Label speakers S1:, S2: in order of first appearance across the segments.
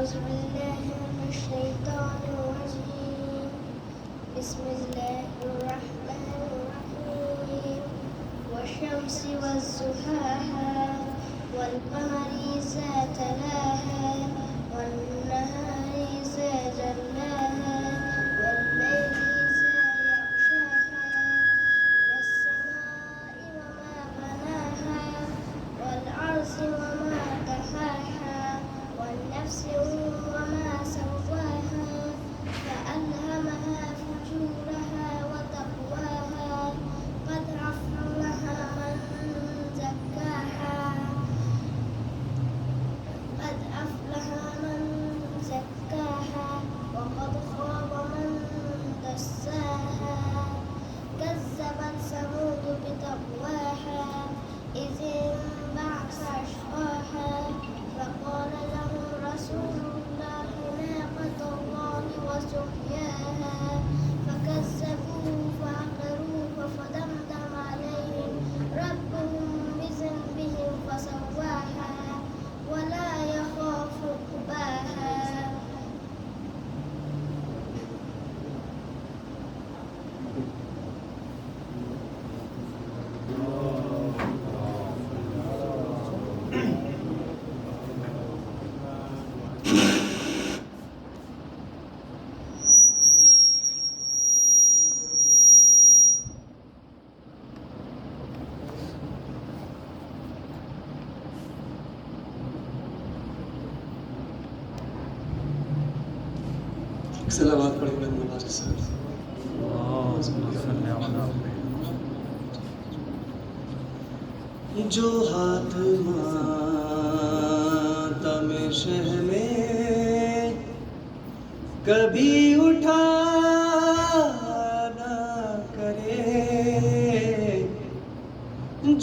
S1: أعوذ بالله من الشيطان الرجيم بسم الله الرحمن الرحيم والشمس وضحاها والقمر إذا تلاها والنهار إذا جلاها والليل إذا يغشاها والسماء وما بناها والأرض وما طحاها والنفس وما سواها فألهمها فجورها وتقواها قد أفلح من زكاها وقد خاب من دساها كذبت ثمود بتقواها إذ انبعث أشقاها فقال لهم رسول الله ناقة الله وسقياها فكذبوه فعقروه فدمدم عليهم ربهم بذنبهم فسواها ولا يخاف عقباها.
S2: سلامات پڑھی بلند نواز صاحب. جو ہاتھ ماتم شہ میں کبھی اٹھا نہ کرے،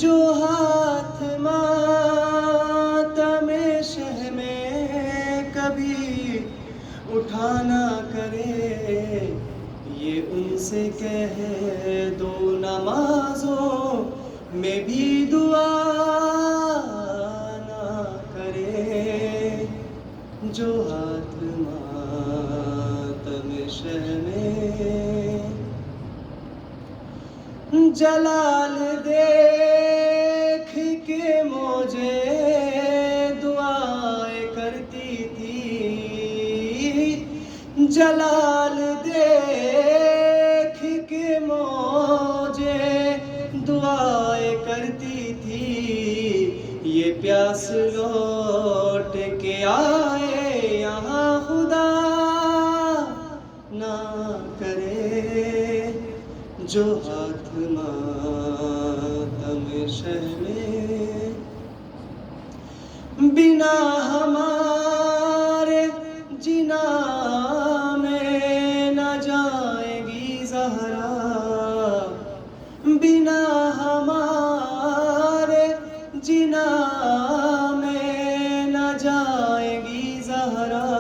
S2: جو ہاتھ ماتم شہ میں کبھی اٹھا نہ کرے، یہ ان سے کہہ دو نمازوں میں بھی دعا نہ کرے، جو ہاتھ ماتم شہ میں جلال دیکھ کے مجھے دعائیں کرتی تھی، جلال دیکھ کے مجھے دعائیں کرتی تھی، یہ پیاس لوٹ کے آئے یہاں خدا نہ کرے، جو ہاتھ ماتم شہ میں بنا ہمارے جنا میں نہ جائے گی زہرا، بنا ہمارے جنا میں نہ جائے گی زہرا،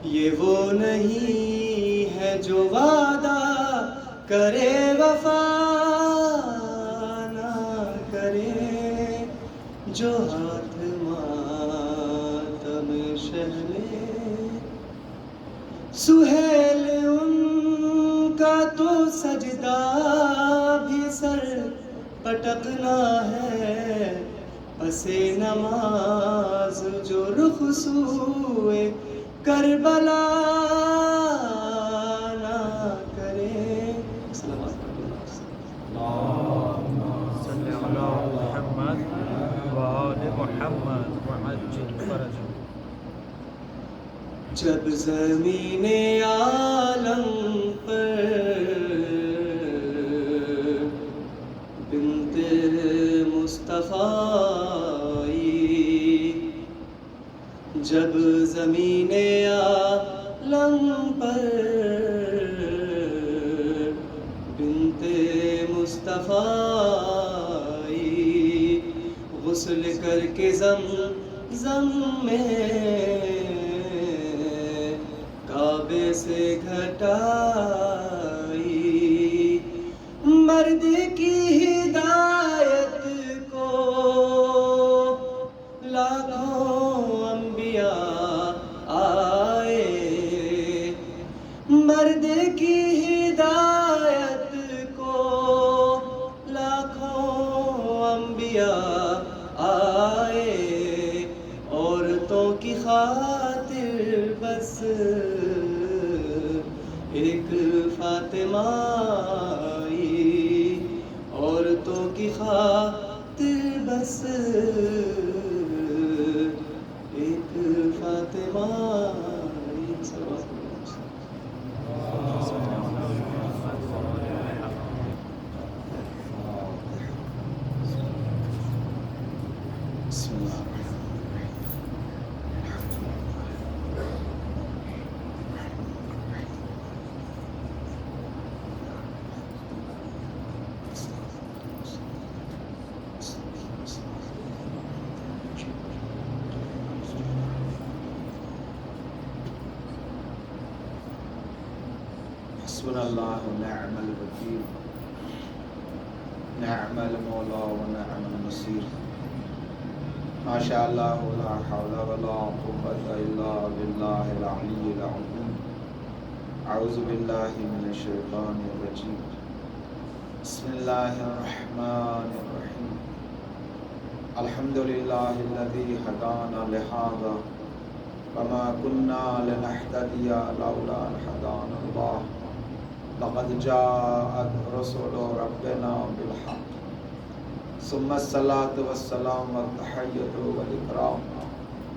S2: یہ وہ نہیں ہے جو وعدہ کرے وفا نہ کرے، جو ہاتھ ماتم شہ میں سہیل ان کا تو سجدہ بھی سر پٹکنا ہے، پس نماز جو رخ سوئے کربلا نہ کرے.
S3: اللهم صل على محمد وآل محمد وعجل فرجهم.
S2: جب زمین عالم پر بنت مصطفیٰ آئی، جب زمین عالم پر بنت مصطفیٰ آئی، غسل کر کے زم میں کعبے سے گھٹائی، مرد کی ہدایت کو لاکھوں انبیاء عورتوں کی خاطر بس ایک فاطمہ بسم اللہ حسبنا اللہ ونعم الوکیل نعم المولا ونعم النصیر ما شاء اللہ لا حول ولا قوة الا باللہ العلی العظیم اعوذ باللہ من الشیطان الرجیم بسم اللہ الرحمن الرحیم الحمد للہ الذی هدانا لهذا وما كنا لنهتدي لولا ان هدانا الله لقد جاءت رسل ربنا بالحق ثم الصلاة والسلام والتحية والإكرام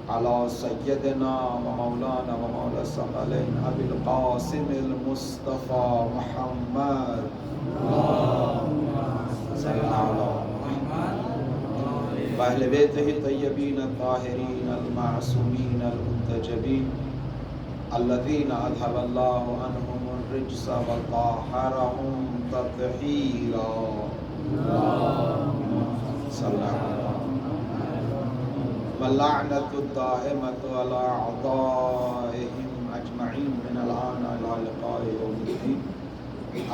S2: على سيدنا ومولانا ومولى الثقلين أبي القاسم المصطفى محمد صلى الله عليه وأهل بيته الطيبين الطاهرين المعصومين المنتجبين الذين أذهب الله عنهم الرجس وطهرهم تطهيرا صلى الله عليه واللعنة الدائمة على أعدائهم أجمعين من الآن إلى لقاء يوم الدين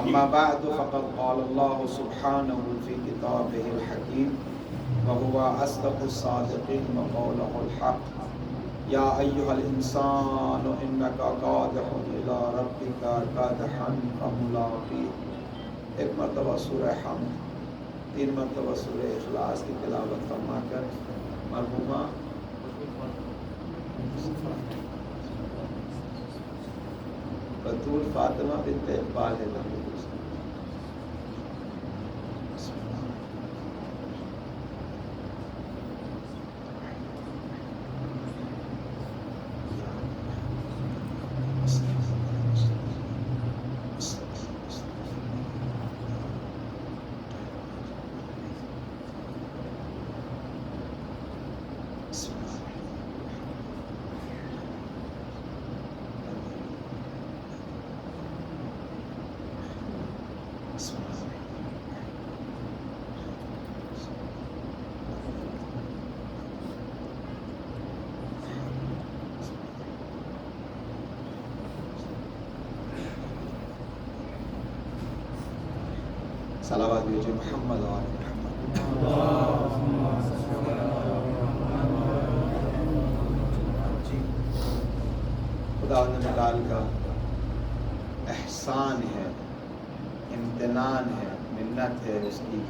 S2: أما بعد فقد قال الله سبحانه في كتابه الحكيم وهو أصدق الصادقين وقوله الحق يا أيها الإنسان إنك قادح إلى ربك قادحا فملاقيه ایک مرتبہ سورہ حمد 3 مرتبہ سورہ اخلاص کی تلاوت فرما کر مرحومہ بطول فاطمہ بنت اقبال ہے صلوات بیجئے محمد و آل محمد. خدا تعالی کا احسان ہے، امتنان ہے، منت ہے اس کی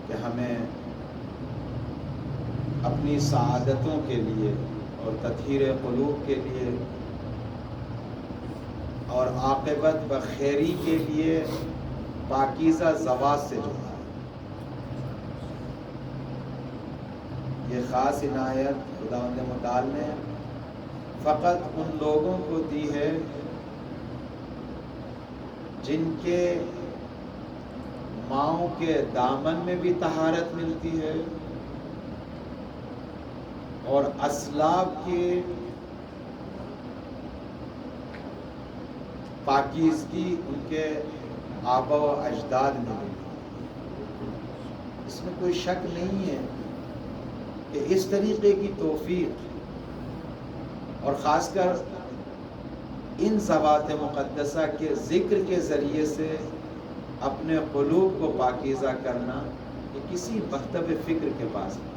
S2: کہ ہمیں اپنی سعادتوں کے لیے اور تطہیر قلوب کے لیے اور عاقبت بخیری کے لیے پاکیزہ زواج سے جوڑا ہے. یہ خاص عنایت خداوند متعال نے فقط ان لوگوں کو دی ہے جن کے ماؤں کے دامن میں بھی طہارت ملتی ہے اور اسلاف کے پاکیزگی ان کے آبا و اجداد میں ملتی ہے. اس میں کوئی شک نہیں ہے کہ اس طریقے کی توفیق اور خاص کر ان ذوات مقدسہ کے ذکر کے ذریعے سے اپنے قلوب کو پاکیزہ کرنا یہ کسی مکتب فکر کے پاس نہیں.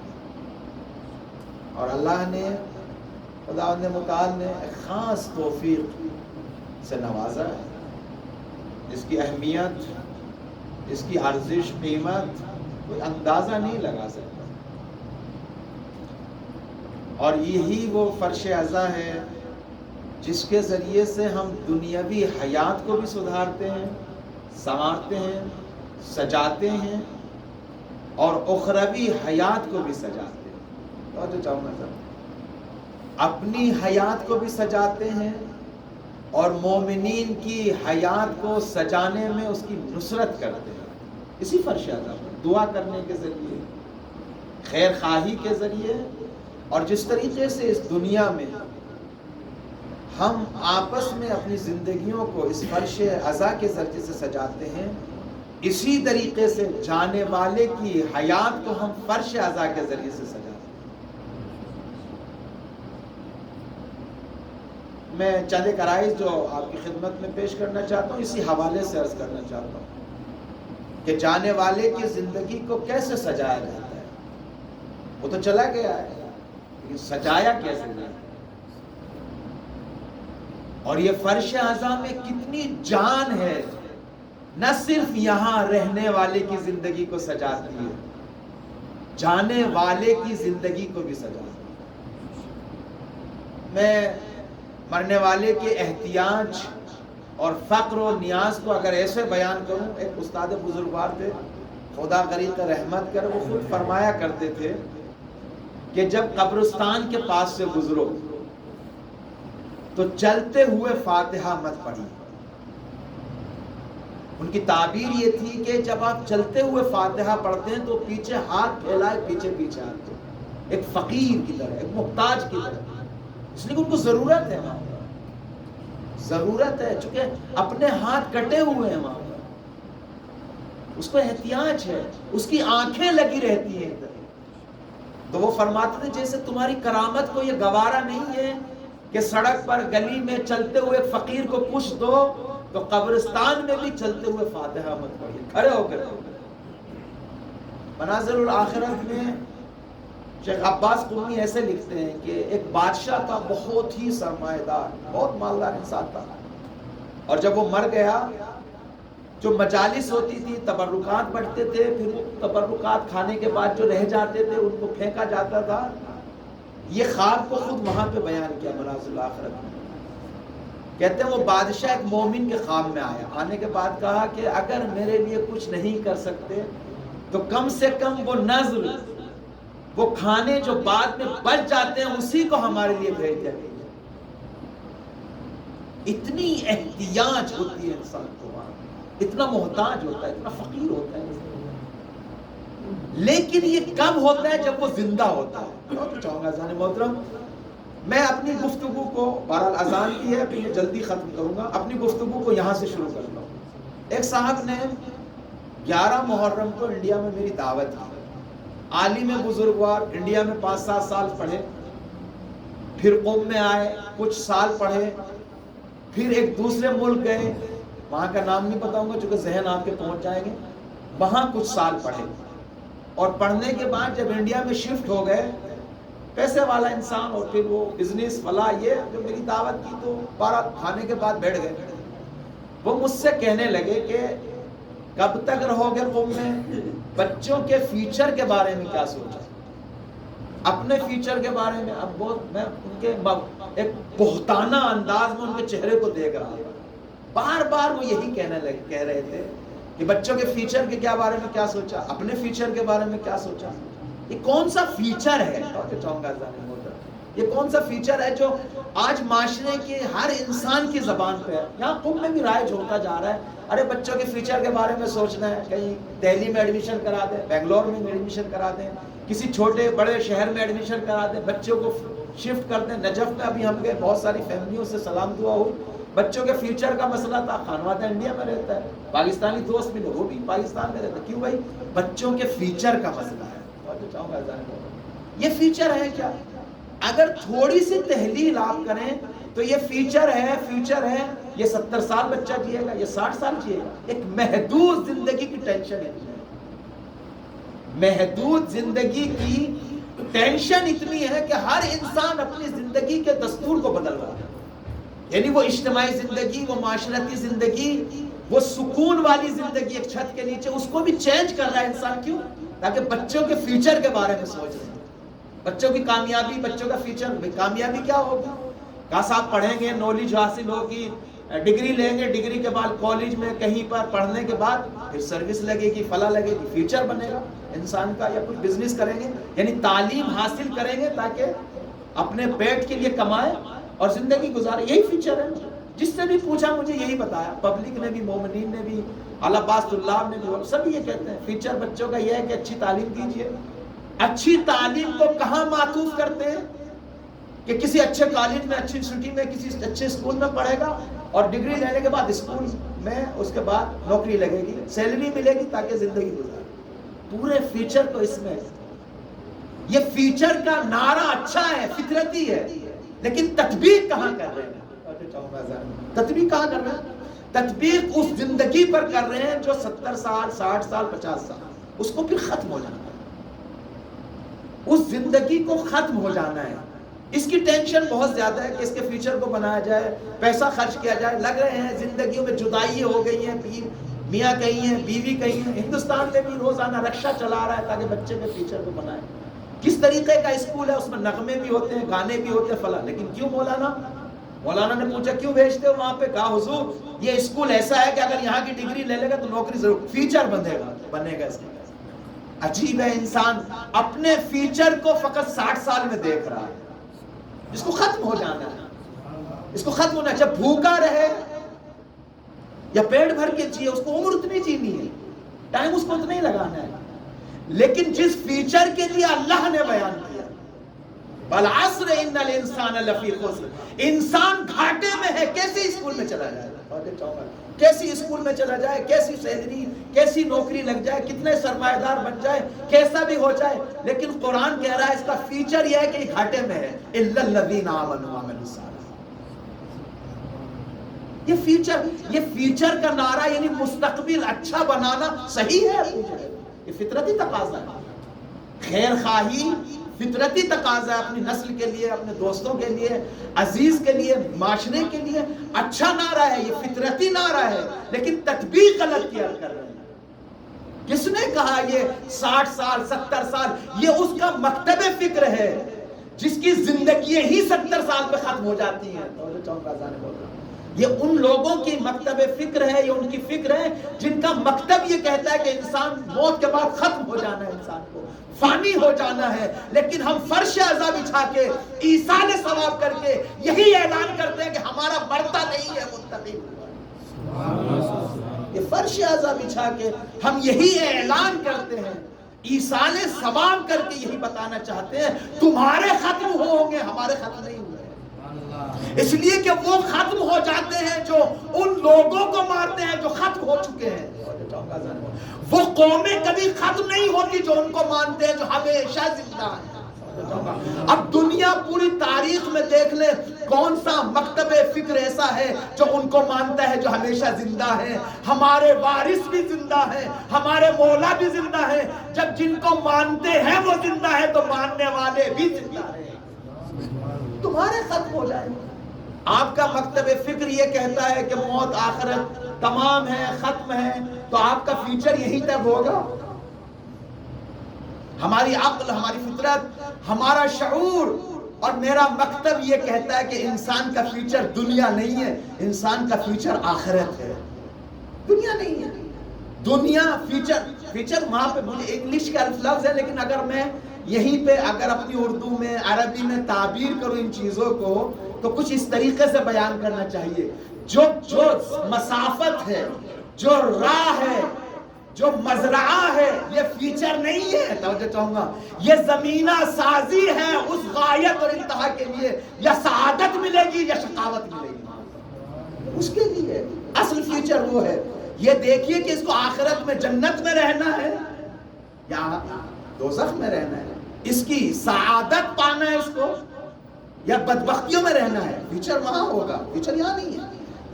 S2: اور اللہ نے خداوند متعال نے ایک خاص توفیق سے نوازا ہے. اس کی اہمیت، اس کی ارزش، قیمت کوئی اندازہ نہیں لگا سکتا. اور یہی وہ فرش عزا ہے جس کے ذریعے سے ہم دنیاوی حیات کو بھی سدھارتے ہیں، سنوارتے ہیں، سجاتے ہیں، اور اخروی حیات کو بھی سجاتے ہیں۔ تو جو چاہوں گا سر، اپنی حیات کو بھی سجاتے ہیں اور مومنین کی حیات کو سجانے میں اس کی نصرت کرتے ہیں، اسی فرش اعظم میں دعا کرنے کے ذریعے، خیر خواہی کے ذریعے، اور جس طریقے سے اس دنیا میں ہم آپس میں اپنی زندگیوں کو اس فرش عزا کے ذریعے سے سجاتے ہیں، اسی طریقے سے جانے والے کی حیات کو ہم فرش عزا کے ذریعے سے سجاتے ہیں۔ میں چند ایک عرائض جو آپ کی خدمت میں پیش کرنا چاہتا ہوں، اسی حوالے سے عرض کرنا چاہتا ہوں کہ جانے والے کی زندگی کو کیسے سجایا جاتا ہے۔ وہ تو چلا گیا ہے، لیکن سجایا کیسے جاتا ہے، اور یہ فرش عزا میں کتنی جان ہے، نہ صرف یہاں رہنے والے کی زندگی کو سجاتی ہے، جانے والے کی زندگی کو بھی سجاتی ہے۔ میں مرنے والے کے احتیاج اور فقر و نیاز کو اگر ایسے بیان کروں، ایک استاد بزرگوار تھے، خدا غریق رحمت کر، وہ خود فرمایا کرتے تھے کہ جب قبرستان کے پاس سے گزرو تو چلتے ہوئے فاتحہ مت پڑھیے۔ ان کی تعبیر یہ تھی کہ جب آپ چلتے ہوئے فاتحہ پڑھتے ہیں تو پیچھے ہاتھ پھیلائے، پیچھے پیچھے آتے، ایک فقیر کی طرح، ایک محتاج کی طرح، اس لیے کہ ان کو ضرورت ہے، وہاں ضرورت ہے، چونکہ اپنے ہاتھ کٹے ہوئے ہیں وہاں، اس کو احتیاج ہے، اس کی آنکھیں لگی رہتی ہیں۔ تو وہ فرماتے تھے جیسے تمہاری کرامت کو یہ گوارا نہیں ہے کہ سڑک پر گلی میں چلتے ہوئے ایک فقیر کو کچھ دو، تو قبرستان میں بھی چلتے ہوئے فاتحہ مت پڑھیے، کھڑے ہو کر۔ منازل الآخرت میں شیخ عباس قمی ایسے لکھتے ہیں کہ ایک بادشاہ تھا، بہت ہی سرمایہ دار، بہت مالدار انسان تھا، اور جب وہ مر گیا، جو مجالس ہوتی تھی، تبرکات بڑھتے تھے، پھر وہ تبرکات کھانے کے بعد جو رہ جاتے تھے ان کو پھینکا جاتا تھا۔ یہ خواب کو خود وہاں پہ بیان کیا منازل الآخرت میں، کہتے ہیں وہ بادشاہ ایک مومن کے خواب میں آیا، آنے کے بعد کہا کہ اگر میرے لیے کچھ نہیں کر سکتے تو کم سے کم وہ نذر، وہ کھانے جو بعد میں بچ جاتے ہیں، اسی کو ہمارے لیے بھیج دیں۔ اتنی احتیاج ہوتی ہے انسان کو، اتنا محتاج ہوتا ہے، اتنا فقیر ہوتا ہے، لیکن یہ کب ہوتا ہے؟ جب وہ زندہ ہوتا ہے۔ تو چاہوں گا اذان محترم، میں اپنی گفتگو کو، بہرحال اذان کی ہے، پھر یہ جلدی ختم کروں گا، اپنی گفتگو کو یہاں سے شروع کرتا ہوں۔ ایک صاحب نے 11 محرم کو انڈیا میں میری دعوت کی، عالم بزرگوار، انڈیا میں 5-7 سال پڑھے، پھر قوم میں آئے، کچھ سال پڑھے، پھر ایک دوسرے ملک گئے، وہاں کا نام نہیں بتاؤں گا چونکہ ذہن آپ کے پہنچ جائیں گے، وہاں کچھ سال پڑھے، اور پڑھنے کے بعد جب انڈیا میں شفٹ ہو گئے، پیسے والا انسان، اور پھر وہ بزنس والا، یہ جو میری دعوت کی تو 12 کھانے کے بعد بیٹھ گئے۔ وہ مجھ سے کہنے لگے کہ کب تک رہو گے قوم میں، بچوں کے فیوچر کے بارے میں کیا سوچا، اپنے فیوچر کے بارے میں۔ اب بہت میں ان کے ایک بہتانہ انداز میں ان کے چہرے کو دیکھ رہا تھا، بار بار وہ یہی کہہ رہے تھے کہ بچوں کے فیوچر کے کیا بارے میں کیا سوچا، اپنے فیوچر کے بارے میں کیا سوچا۔ یہ کون سا فیچر ہے، یہ کون سا فیچر ہے جو آج معاشرے کے ہر انسان کی زبان پہ ہے؟ یہاں قوم میں بھی رائج ہوتا جا رہا ہے، ارے بچوں کے فیوچر کے بارے میں سوچنا ہے، کہیں دہلی میں ایڈمیشن کرا دیں، بنگلور میں ایڈمیشن کرا دیں، کسی چھوٹے بڑے شہر میں ایڈمیشن کرا دیں، بچوں کو شفٹ کر دیں۔ نجف میں ابھی ہم گئے، بہت ساری فیملیوں سے سلام دعا ہوئی، بچوں کے فیوچر کا مسئلہ تھا، خانوادہ انڈیا میں رہتا ہے، پاکستانی دوست بھی، وہ بھی پاکستان میں رہتا ہے، کیوں بھائی؟ بچوں کے فیوچر کا مسئلہ ہے۔ یہ فیوچر ہے کیا؟ اگر تھوڑی سی تحلیل آپ کریں تو یہ فیوچر ہے، یہ 70 سال بچہ جیے گا، یہ 60 سال جیے گا، ایک محدود زندگی کی ٹینشن ہے، محدود زندگی کی ٹینشن اتنی ہے کہ ہر انسان اپنی زندگی کے دستور کو بدل رہا ہے، یعنی وہ اجتماعی زندگی، وہ معاشرتی زندگی، وہ سکون والی زندگی ایک چھت کے نیچے، اس کو بھی چینج کر رہا ہے انسان۔ کیوں؟ تاکہ بچوں کے فیوچر کے بارے میں سوچ رہے ہیں، بچوں کی کامیابی، بچوں کا فیوچر، کامیابی کیا ہوگی؟ کہا صاحب پڑھیں گے، نالج حاصل ہوگی، ڈگری لیں گے، ڈگری کے بعد کالج میں کہیں پر پڑھنے کے بعد پھر سروس لگے گی، فلاں لگے گی، فیوچر بنے گا انسان کا، یا کچھ بزنس کریں گے. یعنی تعلیم حاصل کریں گے تاکہ اپنے پیٹ کے لیے کمائیں اور زندگی گزارے. یہی فیوچر ہے. جس سے بھی پوچھا مجھے یہی بتایا، پبلک نے بھی، مومنین نے بھی، علباس طلاب نے بھی، سب یہ کہتے ہیں فیوچر بچوں کا یہ ہے کہ اچھی تعلیم دیجیے. اچھی تعلیم کو کہاں معطوف کرتے ہیں کہ کسی اچھے کالج میں، اچھی سٹی میں، کسی اچھے اسکول میں پڑھے گا اور ڈگری لینے کے بعد اسکول میں اس کے بعد نوکری لگے گی، سیلری ملے گی تاکہ زندگی گزارے. پورے فیوچر کو اس میں، یہ فیوچر کا نعرہ اچھا ہے، فطرتی ہے، لیکن تطبیق کہاں کر رہے ہیں؟ تطبیق کہاں کر رہے ہیں؟ تطبیق اس زندگی پر کر رہے ہیں جو 70 سال 60 سال 50 سال، اس کو پھر ختم ہو جانا ہے، اس زندگی کو ختم ہو جانا ہے. اس کی ٹینشن بہت زیادہ ہے کہ اس کے فیوچر کو بنایا جائے، پیسہ خرچ کیا جائے. لگ رہے ہیں زندگیوں میں جدائی ہو گئی ہیں، میاں کہیں ہیں، بیوی کہیں ہیں. ہندوستان میں بھی روزانہ رکشہ چلا رہا ہے تاکہ بچے کے فیوچر کو بنائے. کس طریقے کا اسکول ہے، اس میں نغمے بھی ہوتے ہیں، گانے بھی ہوتے ہیں، فلاں. لیکن کیوں مولانا نے پوچھا کیوں بھیجتے ہو وہاں پہ؟ کہا حضور یہ اسکول ایسا ہے کہ اگر یہاں کی ڈگری لے لے گا تو نوکری ضرور، فیوچر بنے گا اس کا. عجیب ہے، انسان اپنے فیوچر کو فقط 60 سال میں دیکھ رہا ہے. اس کو ختم ہو جانا ہے، اس کو ختم ہونا ہے. جب بھوکا رہے یا پیٹ بھر کے جیے، اس کو عمر اتنی جینی ہے، ٹائم اس کو اتنا ہی لگانا ہے. لیکن جس فیوچر کے لیے اللہ نے بیان کیا، بالعصر ان الانسان لفی خسر، انسان گھاٹے میں ہے. کیسے اسکول میں چلا جائے، کیسی اسکول میں چلا جائے، کیسی سیلری، کیسی نوکری لگ جائے، کتنے سرمایہ دار بن جائے، کیسا بھی ہو جائے. لیکن قرآن کہہ رہا ہے اس کا فیچر یہ ہے کہ یہ گھاٹے میں ہے. الا الذین آمنوا وعملوا الصالحات. یہ فیچر کا نعرہ، یعنی مستقبل اچھا بنانا صحیح ہے. یہ فطرتی تقاضا ہے. خیر خواہی فطرتی تقاضا ہے، اپنی نسل کے لیے، اپنے دوستوں کے لیے، عزیز کے لیے، معاشرے کے لیے اچھا نعرہ ہے، یہ فطرتی نعرہ ہے. لیکن تطبیق غلط کیا کر رہے ہیں. کس نے کہا یہ 60 سال 70 سال؟ یہ اس کا مکتب فکر ہے جس کی زندگی ہی 70 سال پہ ختم ہو جاتی ہیں. یہ ان لوگوں کی مکتب فکر ہے، یہ ان کی فکر ہے جن کا مکتب یہ کہتا ہے کہ انسان موت کے بعد ختم ہو جانا ہے، انسان کو فانی ہو جانا ہے. لیکن ہم فرش عزا بچھا کے، ایصال ثواب کر کے یہی اعلان کرتے ہیں کہ ہمارا مرتا نہیں ہے، متقی ہوا. یہ فرش عزا بچھا کے ہم یہی اعلان کرتے ہیں، ایصال ثواب کر کے یہی بتانا چاہتے ہیں تمہارے ختم ہوں گے، ہمارے ختم نہیں ہوئے. اس لیے کہ وہ ختم ہو جاتے ہیں جو ان لوگوں کو مارتے ہیں جو ختم ہو چکے ہیں. وہ قومیں کبھی ختم نہیں ہوتی جو ان کو مانتے ہیں، جو ہمیشہ زندہ ہیں. اب دنیا پوری تاریخ میں دیکھ لیں کون سا مکتب فکر ایسا ہے جو ان کو مانتا ہے، جو ہمیشہ زندہ ہے. ہمارے وارث بھی زندہ ہیں، ہمارے مولا بھی زندہ ہیں. جب جن کو مانتے ہیں وہ زندہ ہے تو ماننے والے بھی زندہ ہیں. تمہارے ختم ہو جائے. آپ کا مکتب فکر یہ کہتا ہے کہ موت آخرت تمام ہے، ختم ہے، تو آپ کا فیوچر یہیں تک ہوگا. ہماری عقل، ہماری فطرت، ہمارا شعور اور میرا مکتب یہ کہتا ہے کہ انسان کا فیوچر دنیا نہیں ہے، انسان کا فیوچر آخرت ہے، دنیا نہیں ہے. دنیا فیوچر وہاں پہ مجھے انگلش کا لفظ ہے، لیکن اگر میں یہیں پہ اگر اپنی اردو میں، عربی میں تعبیر کروں ان چیزوں کو تو کچھ اس طریقے سے بیان کرنا چاہیے. جو مسافت ہے، جو راہ ہے، جو مزرعہ ہے، یہ فیچر نہیں ہے. توجہ چاہوں گا، یہ زمینہ سازی ہے اس غایت اور انتہا کے لیے. یا سعادت ملے گی یا شقاوت ملے گی، اس کے لیے اصل فیچر وہ ہے. یہ دیکھیے کہ اس کو آخرت میں جنت میں رہنا ہے یا دوزخ میں رہنا ہے، اس کی سعادت پانا ہے اس کو یا بدبختیوں میں رہنا ہے. فیوچر وہاں ہوگا، فیوچر یہاں نہیں ہے.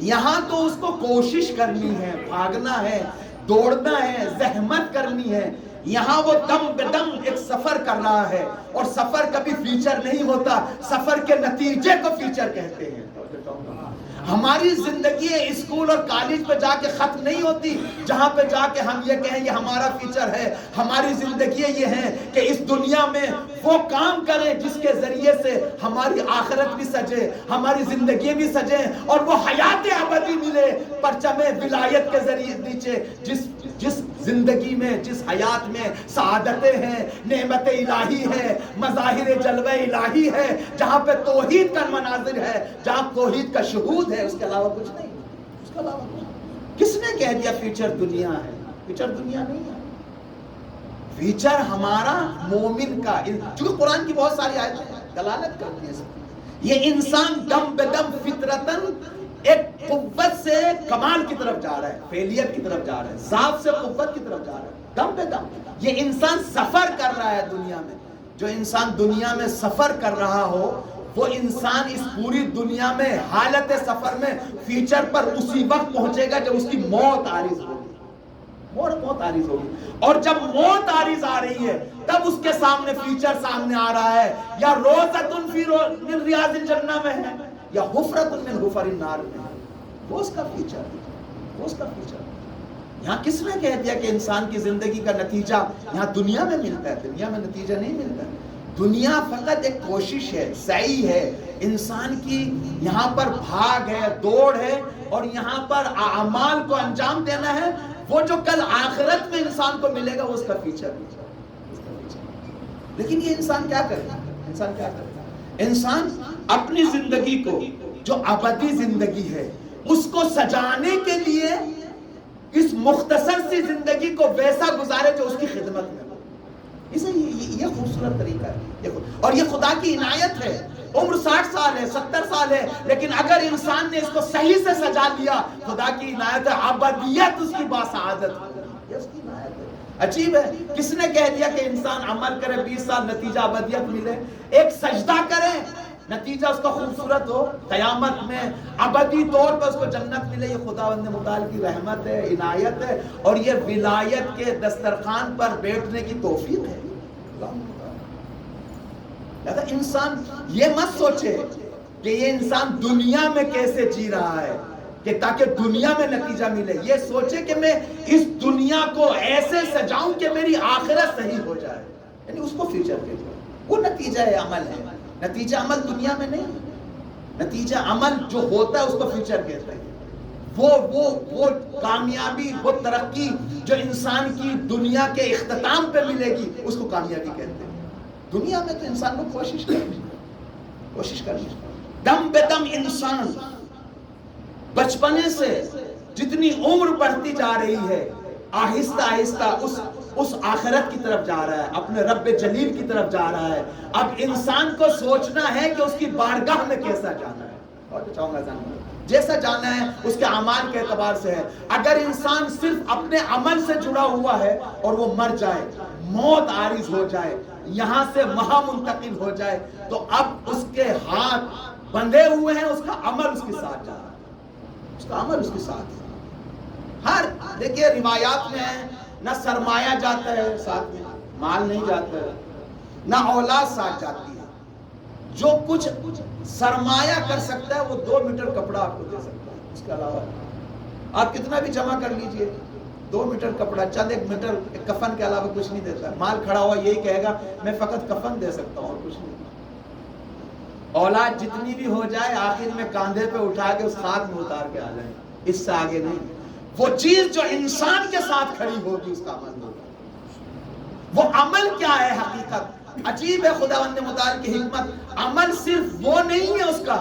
S2: یہاں تو اس کو کوشش کرنی ہے، بھاگنا ہے، دوڑنا ہے، زحمت کرنی ہے. یہاں وہ دم بدم ایک سفر کر رہا ہے، اور سفر کبھی فیوچر نہیں ہوتا، سفر کے نتیجے کو فیوچر کہتے ہیں. ہماری زندگی اسکول اور کالج پہ جا کے ختم نہیں ہوتی جہاں پہ جا کے ہم یہ کہیں یہ ہمارا فیوچر ہے. ہماری زندگی یہ ہے کہ اس دنیا میں وہ کام کریں جس کے ذریعے سے ہماری آخرت بھی سجے, ہماری زندگی بھی سجے, اور وہ حیات ابدی ملے پرچم ولایت کے ذریعے نیچے. جس زندگی میں, جس حیات میں سعادتیں ہیں, نعمت الہی ہے, مظاہر جلوہ الہی ہے, جہاں پہ توحید کا مناظر ہے, جہاں توحید کا شہود ہے, اس کے علاوہ کچھ نہیں, اس کے علاوہ کچھ نہیں. کس نے کہہ دیا فیوچر دنیا ہے؟ فیوچر دنیا نہیں ہے. فیوچر ہمارا مومن کا, چونکہ قرآن کی بہت ساری آیتیں دلالت کرتی ہیں. یہ انسان دم بدم فطرتاً ایک قوت سے کمال کی طرف جا رہا ہے, فعلیت کی طرف جا رہا ہے, ذات سے قوت کی طرف جا رہا ہے, دم بے دم. یہ انسان سفر کر رہا ہے دنیا میں. جو انسان دنیا میں سفر کر رہا ہو وہ انسان اس پوری دنیا میں حالت سفر میں فیوچر پر اسی وقت پہنچے گا جب اس کی موت عارض ہوگی. موت عارض ہوگی, اور جب موت عارض آ رہی ہے تب اس کے سامنے فیوچر سامنے آ رہا ہے. یا روزۃ فی من ریاض الجنہ میں ہے, یا حفرۃ من حفر النار میں ہے. وہ اس کا فیوچر ہے, وہ اس کا فیوچر. یہاں کس نے کہہ دیا کہ انسان کی زندگی کا نتیجہ یہاں دنیا میں ملتا ہے؟ دنیا میں نتیجہ نہیں ملتا ہے. دنیا فقط ایک کوشش ہے, سعی ہے, انسان کی یہاں پر بھاگ ہے, دوڑ ہے, اور یہاں پر اعمال کو انجام دینا ہے. وہ جو کل آخرت میں انسان کو ملے گا وہ اس کا فیوچر ہے. لیکن یہ انسان کیا کرے گا؟ انسان کیا کرے گا؟ انسان اپنی زندگی کو جو ابدی زندگی ہے اس کو سجانے کے لیے اس مختصر سی زندگی کو ویسا گزارے جو اس کی خدمت میں ہو. اسے یہ خوبصورت طریقہ ہے, اور یہ خدا کی عنایت ہے. عمر 60 سال ہے, 70 سال ہے, لیکن اگر انسان نے اس کو صحیح سے سجا لیا, خدا کی عنایت ہے, ابدیت اس کی باسعادت ہے. یہ اس کی عنایت ہے. عجیب ہے, کس نے کہہ دیا کہ انسان عمل کرے 20 سال نتیجہ ابدیت ملے؟ ایک سجدہ کرے نتیجہ اس کا خوبصورت ہو, قیامت میں ابدی طور پر اس کو جنت ملے. یہ خداوند متعال کی رحمت ہے, عنایت ہے, اور یہ ولایت کے دسترخوان پر بیٹھنے کی توفیق ہے. لہذا انسان یہ مت سوچے کہ یہ انسان دنیا میں کیسے جی رہا ہے کہ تاکہ دنیا میں نتیجہ ملے. یہ سوچے کہ میں اس دنیا کو ایسے سجاؤں کہ میری آخرت صحیح ہو جائے, یعنی اس کو فیوچر کے جو وہ نتیجہ عمل ہے. نتیجہ عمل دنیا میں نہیں, نتیجہ عمل جو ہوتا ہے اس کو فیوچر کہتے ہیں. وہ کامیابی, وہ ترقی جو انسان کی دنیا کے اختتام پہ ملے گی اس کو کامیابی کہتے ہیں. دنیا میں تو انسان کو کوشش کرنی, دم بے دم انسان بچپنے سے جتنی عمر بڑھتی جا رہی ہے آہستہ آہستہ اس آخرت کی طرف جا رہا ہے, اپنے رب جلیل کی طرف جا رہا ہے. اب انسان کو سوچنا ہے کہ اس کی بارگاہ میں کیسا جانا ہے, اور چاہوں گا جیسا جانا ہے اس کے اعمال کے اعتبار سے ہے. اگر انسان صرف اپنے عمل سے جڑا ہوا ہے اور وہ مر جائے, موت عارض ہو جائے, یہاں سے وہاں منتقل ہو جائے, تو اب اس کے ہاتھ بندھے ہوئے ہیں, اس کا عمل اس کے ساتھ جا رہا ہے, اس کا عمل اس کے ساتھ ہے. ہر دیکھیے روایات میں ہے, نہ سرمایہ جاتا ہے ساتھ میں, مال نہیں جاتا ہے, نہ اولاد ساتھ جاتی ہے. جو کچھ سرمایہ کر سکتا ہے وہ 2 میٹر کپڑا آپ کو دے سکتا ہے. اس کے علاوہ آپ کتنا بھی جمع کر لیجئے, 2 میٹر کپڑا, چند 1 میٹر کفن کے علاوہ کچھ نہیں دیتا. مال کھڑا ہوا یہی کہے گا میں فقط کفن دے سکتا ہوں اور کچھ نہیں. اولاد جتنی بھی ہو جائے آخر میں کاندھے پہ اٹھا کے اس خاک میں اتار کے آ جائیں, اس سے آگے نہیں. وہ چیز جو انسان کے ساتھ کھڑی ہوگی اس کا عمل ہوگا. وہ عمل کیا ہے حقیقت؟ عجیب ہے خداوند متعال کی حکمت. عمل صرف وہ نہیں ہے اس کا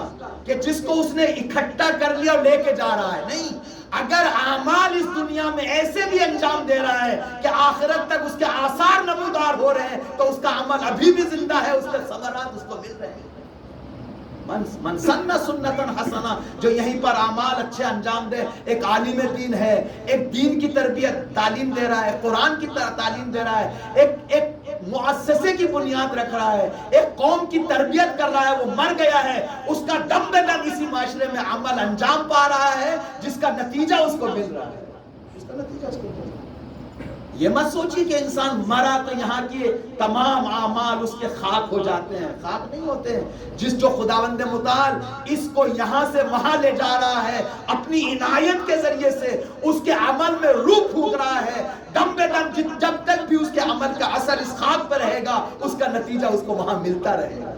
S2: کہ جس کو اس نے اکٹھا کر لیا اور لے کے جا رہا ہے, نہیں. اگر اعمال اس دنیا میں ایسے بھی انجام دے رہا ہے کہ آخرت تک اس کے آثار نمودار ہو رہے ہیں, تو اس کا عمل ابھی بھی زندہ ہے, اس کے ثمرات اس کو مل رہے ہیں. من سن سنتن حسنہ, جو یہیں پر اعمال اچھے انجام دے. ایک عالم دین ہے, ایک دین کی تربیت تعلیم دے رہا ہے, قرآن کی تعلیم دے رہا ہے, ایک مؤسسے کی بنیاد رکھ رہا ہے, ایک قوم کی تربیت کر رہا ہے, وہ مر گیا ہے, اس کا دم بے دم اسی معاشرے میں عمل انجام پا رہا ہے جس کا نتیجہ اس کو مل رہا ہے, اس کا نتیجہ اس کو مل رہا ہے. یہ مت سوچیے کہ انسان مرا تو یہاں کے تمام اعمال اس کے خاک ہو جاتے ہیں، خاک نہیں ہوتے ہیں۔ جس جو خداوند متعال اس کو یہاں سے وہاں لے جا رہا ہے، اپنی عنایت کے ذریعے سے اس کے عمل میں روح پھونک رہا ہے، دم بے دم، جب تک بھی اس کے عمل کا اثر اس خاک پر رہے گا، اس کا نتیجہ اس کو وہاں ملتا رہے گا،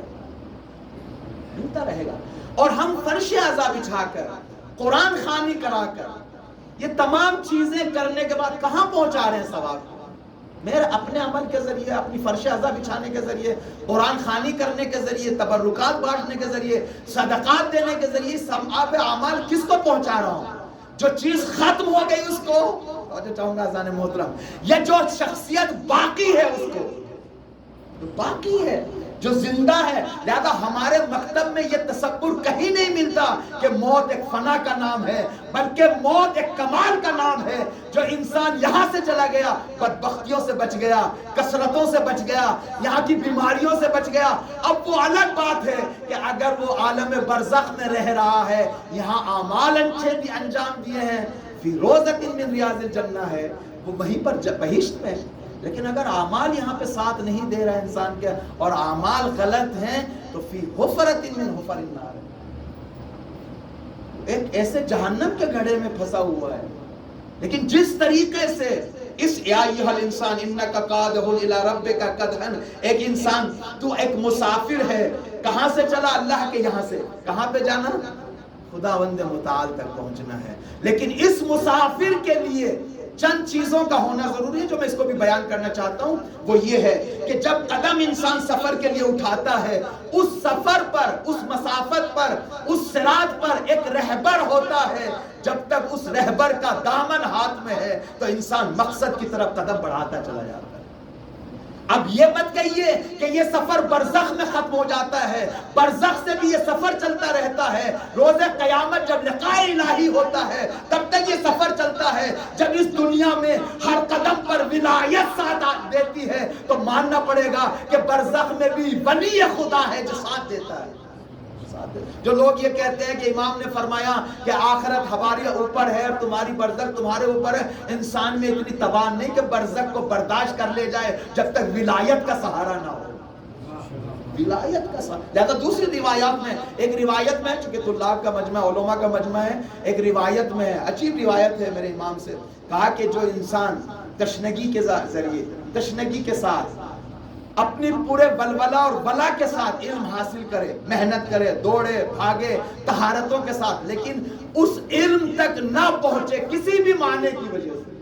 S2: ملتا رہے گا۔ اور ہم فرش عزا بچھا کر، قرآن خوانی کرا کر، یہ تمام چیزیں کرنے کے بعد کہاں پہنچا رہے ہیں ثواب کو؟ میرے اپنے عمل کے ذریعے، اپنی فرش عزا بچھانے کے ذریعے، قرآن خوانی کرنے کے ذریعے، تبرکات بانٹنے کے ذریعے، صدقات دینے کے ذریعے، ثواب اعمال کس کو پہنچا رہا ہوں؟ جو چیز ختم ہو گئی اس کو، اور جو چاہوں گا اذان محترم، یہ جو شخصیت باقی ہے اس کو، جو باقی ہے، جو زندہ ہے۔ لہذا ہمارے مکتب میں یہ تصور کہیں نہیں ملتا کہ موت ایک فنا کا نام ہے، بلکہ موت ایک کمال کا نام ہے۔ جو انسان یہاں سے چلا گیا، بدبختیوں سے بچ گیا، کثرتوں سے بچ گیا، یہاں کی بیماریوں سے بچ گیا۔ اب وہ الگ بات ہے کہ اگر وہ عالم برزخ میں رہ رہا ہے، یہاں اعمال اچھے بھی انجام دیے ہیں، فی روضۃ من ریاض الجنہ ہے، وہ وہیں پر بہشت میں ہے۔ لیکن اگر اعمال یہاں پہ ساتھ نہیں دے رہا انسان کے، اور اعمال غلط ہیں، تو فی حفرۃ من حفر النار، ایک ایسے جہنم کے گڑھے میں پھنسا ہوا ہے۔ لیکن جس طریقے سے اس یا ایھا الانسان انک قادح الی ربک قدحا، ایک انسان، تو ایک مسافر ہے، کہاں سے چلا؟ اللہ کے یہاں سے، کہاں پہ جانا؟ خداوند متعال تک پہنچنا ہے۔ لیکن اس مسافر کے لیے چند چیزوں کا ہونا ضروری ہے، جو میں اس کو بھی بیان کرنا چاہتا ہوں۔ وہ یہ ہے کہ جب قدم انسان سفر کے لیے اٹھاتا ہے، اس سفر پر، اس مسافت پر، اس صراط پر ایک رہبر ہوتا ہے۔ جب تک اس رہبر کا دامن ہاتھ میں ہے تو انسان مقصد کی طرف قدم بڑھاتا چلا جاتا ہے۔ اب یہ مت کہیے کہ یہ سفر برزخ میں ختم ہو جاتا ہے، برزخ سے بھی یہ سفر چلتا رہتا ہے۔ روز قیامت جب لقاء الہی ہوتا ہے تب تک یہ سفر چلتا ہے۔ جب اس دنیا میں ہر قدم پر ولایت ساتھ دیتی ہے تو ماننا پڑے گا کہ برزخ میں بھی ولی خدا ہے جو ساتھ دیتا ہے۔ جو لوگ یہ کہتے ہیں کہ امام نے فرمایا کہ آخرت ہمارے اوپر ہے اور تمہاری برزخ تمہارے اوپر ہے، انسان میں اتنی توان نہیں کہ برزخ کو برداشت کر لے جائے جب تک ولایت کا سہارا نہ ہو، ولایت کا سہارا۔ لہذا دوسری روایات میں، ایک روایت میں، چونکہ طلاب کا مجمع، علماء کا مجمع ہے، ایک روایت میں عجیب روایت ہے میرے امام سے، کہا کہ جو انسان تشنگی کے ذریعے، تشنگی کے ساتھ، اپنی پورے بلبلہ اور بلا کے ساتھ علم حاصل کرے، محنت کرے، دوڑے بھاگے طہارتوں کے ساتھ، لیکن اس علم تک نہ پہنچے کسی بھی معنی کی وجہ سے،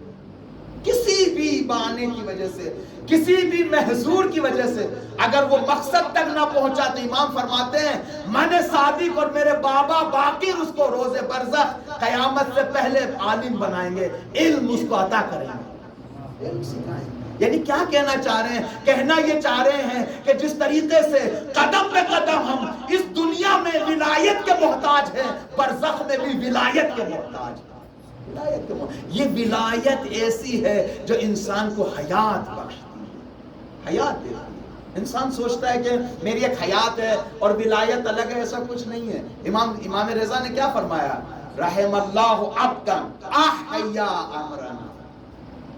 S2: کسی بھی معنی کی وجہ سے، کسی بھی محظور کی وجہ سے، اگر وہ مقصد تک نہ پہنچا تو امام فرماتے ہیں من صادق اور میرے بابا باقر اس کو روز برزخ قیامت سے پہلے عالم بنائیں گے، علم اس کو عطا کریں گے، علم سکھائیں گے۔ یعنی کیا کہنا چاہ رہے ہیں؟ کہنا یہ چاہ رہے ہیں کہ جس طریقے سے قدم پہ قدم ہم اس دنیا میں ولایت کے محتاج ہیں، برزخ میں بھی ولایت کے محتاج ہیں۔ یہ ولایت ایسی ہے جو انسان کو حیات بخشتی ہے، حیات دیتی ہے۔ انسان سوچتا ہے کہ میری ایک حیات ہے اور ولایت الگ ہے، ایسا کچھ نہیں ہے۔ امام رضا نے کیا فرمایا؟ رحم اللہ عبدا احیا امرنا،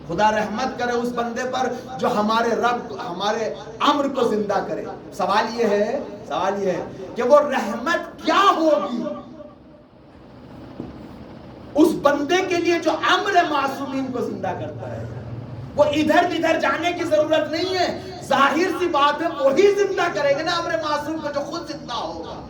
S2: خدا رحمت کرے اس بندے پر جو ہمارے رب، ہمارے امر کو زندہ کرے۔ سوال یہ ہے کہ وہ رحمت کیا ہوگی اس بندے کے لیے جو امر معصومین کو زندہ کرتا ہے؟ وہ ادھر ادھر جانے کی ضرورت نہیں ہے، ظاہر سی بات ہے وہی زندہ کرے گا نا امر معصوم کو جو خود زندہ ہوگا۔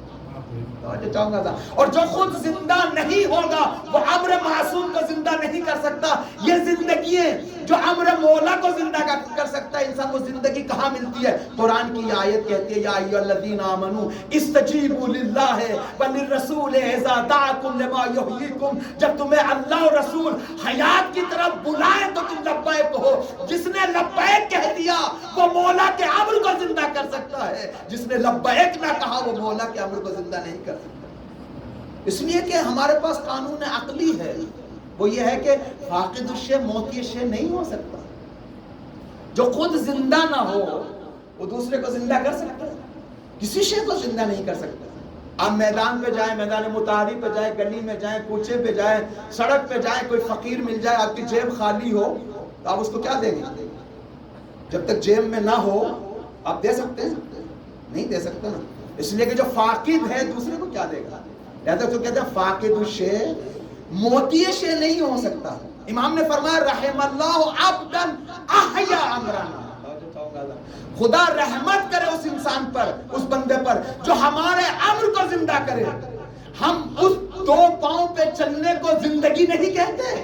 S2: اور جو خود زندہ نہیں ہوگا وہ امر معصوم کو زندہ نہیں کر سکتا۔ یہ زندگی ہے جو امر مولا کو زندہ کر سکتا ہے۔ انسان کو زندگی کہاں ملتی ہے؟ قرآن کی یہ آیت کہتی ہے یا ایھا الذین آمنوا استجیبوا للہ وللرسول اذا دعاکم لما یحییکم، جب تمہیں اللہ اور رسول حیات کی طرف بلائیں تو تم لبیک کہو۔ جس نے لبیک کہہ دیا وہ مولا کے امر کو زندہ کر سکتا ہے، جس نے لبیک نہ کہا وہ مولا کے امر کو زندہ نہیں کر سکتا۔ اس لیے کہ ہمارے پاس قانون عقلی ہے، وہ یہ ہے کہ فاقد الشیء موتی الشیء نہیں ہو سکتا۔ جو خود زندہ نہ ہو وہ دوسرے کو زندہ کر سکتا ہے؟ کسی شے کو زندہ نہیں کر سکتا۔ آپ میدان پہ جائیں، میدان متحری پہ جائیں، گلی میں جائیں، کوچے پہ جائیں، سڑک پہ جائیں، کوئی فقیر مل جائے، آپ کی جیب خالی ہو تو تو آپ اس کو کیا دیں گے؟ جب تک جیب میں نہ ہو آپ دے سکتے ہیں؟ نہیں دے سکتے نا. اس لیے کہ جو فاقد ہے دوسرے کو کیا دے گا؟ لہذا تو کہتے ہیں فاقد الشے موتی شے نہیں ہو سکتا. امام نے فرمایا رحم اللہ عبدا احیا امرنا، خدا رحمت کرے اس انسان پر، اس بندے پر جو ہمارے امر کو زندہ کرے. ہم اس دو پاؤں پہ چلنے کو زندگی نہیں کہتے.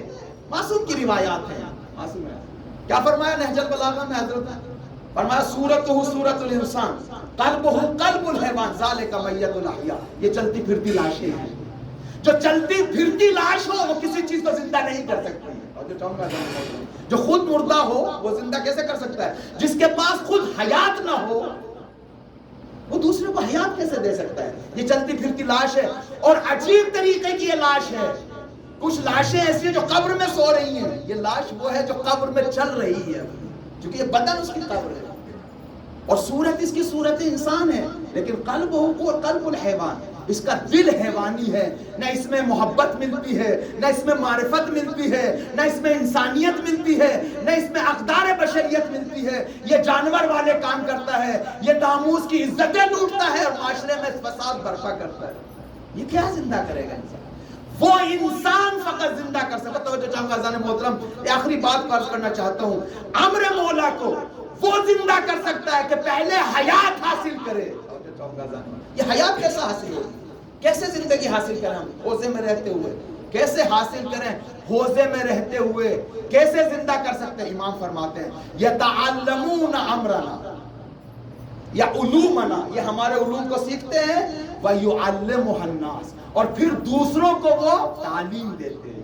S2: معصوم کی روایات ہیں. معصوم ہے. کیا فرمایا نہج البلاغہ میں حضرت نے فرمایا صورتہ صورت الانسان قلبہ قلب الحیوان ذالک میت الاحیاء. یہ چلتی پھرتی لاشیں ہیں. جو چلتی پھرتی لاش ہو وہ کسی چیز کو زندہ نہیں کر سکتی. جو خود مردہ ہو وہ زندہ کیسے کر سکتا ہے؟ جس کے پاس خود حیات نہ ہو وہ دوسرے کو حیات کیسے دے سکتا ہے؟ یہ چلتی پھرتی لاش ہے. اور عجیب طریقے کی یہ لاش ہے. کچھ لاشیں ایسی ہیں جو قبر میں سو رہی ہیں. یہ لاش وہ ہے جو قبر میں چل رہی ہے کیونکہ یہ بدن اس کی قبر ہے اور صورت اس کی صورت انسان ہے. لیکن قلب ہو قلب الحیوان، اس کا دل حیوانی ہے. نہ اس میں محبت ملتی ہے، نہ اس میں معرفت ملتی ہے، نہ اس میں انسانیت ملتی ہے، نہ اس میں اقدار بشریت ملتی ہے. یہ جانور والے کام کرتا ہے، یہ ناموس کی عزتیں لوٹتا ہے اور معاشرے میں فساد برپا کرتا ہے. یہ کیا زندہ کرے گا انسان؟ وہ انسان فقط زندہ کر سکتا. توجہ چاہوں گا عزیزان محترم، آخری بات عرض کرنا چاہتا ہوں. امر مولا کو وہ زندہ کر سکتا ہے کہ پہلے حیات حاصل کرے. یہ حیات کیسا حاصل ہوگی؟ کیسے زندگی حاصل کریں ہم حوضے میں رہتے ہوئے؟ کیسے حاصل کریں حوضے میں رہتے ہوئے؟ کیسے زندہ کر سکتے ہیں؟ امام فرماتے ہیں یتعلمون امرنا یا علومنا، یہ ہمارے علوم کو سیکھتے ہیں، وَيُعَلِّمُهَا النَّاسِ، اور پھر دوسروں کو وہ تعلیم دیتے ہیں.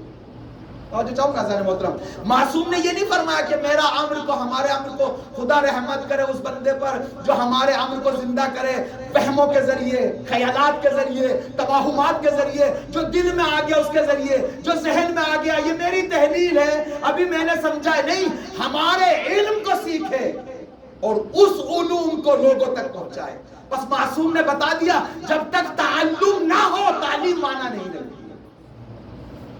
S2: اور جو چاہوں گا حضرت محترم، معصوم نے یہ نہیں فرمایا کہ میرا امر کو، ہمارے امر کو خدا رحمت کرے اس بندے پر جو ہمارے امر کو زندہ کرے فہموں کے ذریعے، خیالات کے ذریعے، توہمات کے ذریعے، جو دل میں آ گیا اس کے ذریعے، جو ذہن میں آ گیا یہ میری تحلیل ہے ابھی میں نے سمجھا ہے. نہیں، ہمارے علم کو سیکھے اور اس علوم کو لوگوں تک پہنچائے. بس معصوم نے بتا دیا جب تک تعلم نہ ہو تعلیم مانا نہیں رہتی.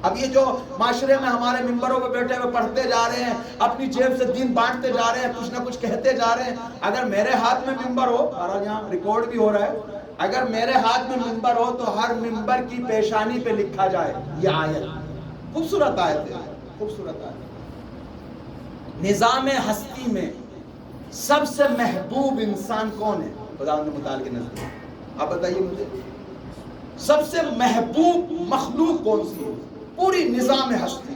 S2: اب یہ جو معاشرے میں ہمارے ممبروں پہ بیٹھے ہوئے پڑھتے جا رہے ہیں، اپنی جیب سے دین بانٹتے جا رہے ہیں، کچھ نہ کچھ کہتے جا رہے ہیں. اگر میرے ہاتھ میں ممبر ہو، اور یہاں ریکارڈ بھی ہو رہا ہے، اگر میرے ہاتھ میں ممبر ہو تو ہر ممبر کی پیشانی پہ لکھا جائے یہ آیت. خوبصورت آیت ہے، خوبصورت آیت. نظام ہستی میں سب سے محبوب انسان کون ہے خداوند متعال کے نزدیک؟ آپ بتائیے مجھے، سب سے محبوب مخلوق کون سی ہے پوری نظام ہستی؟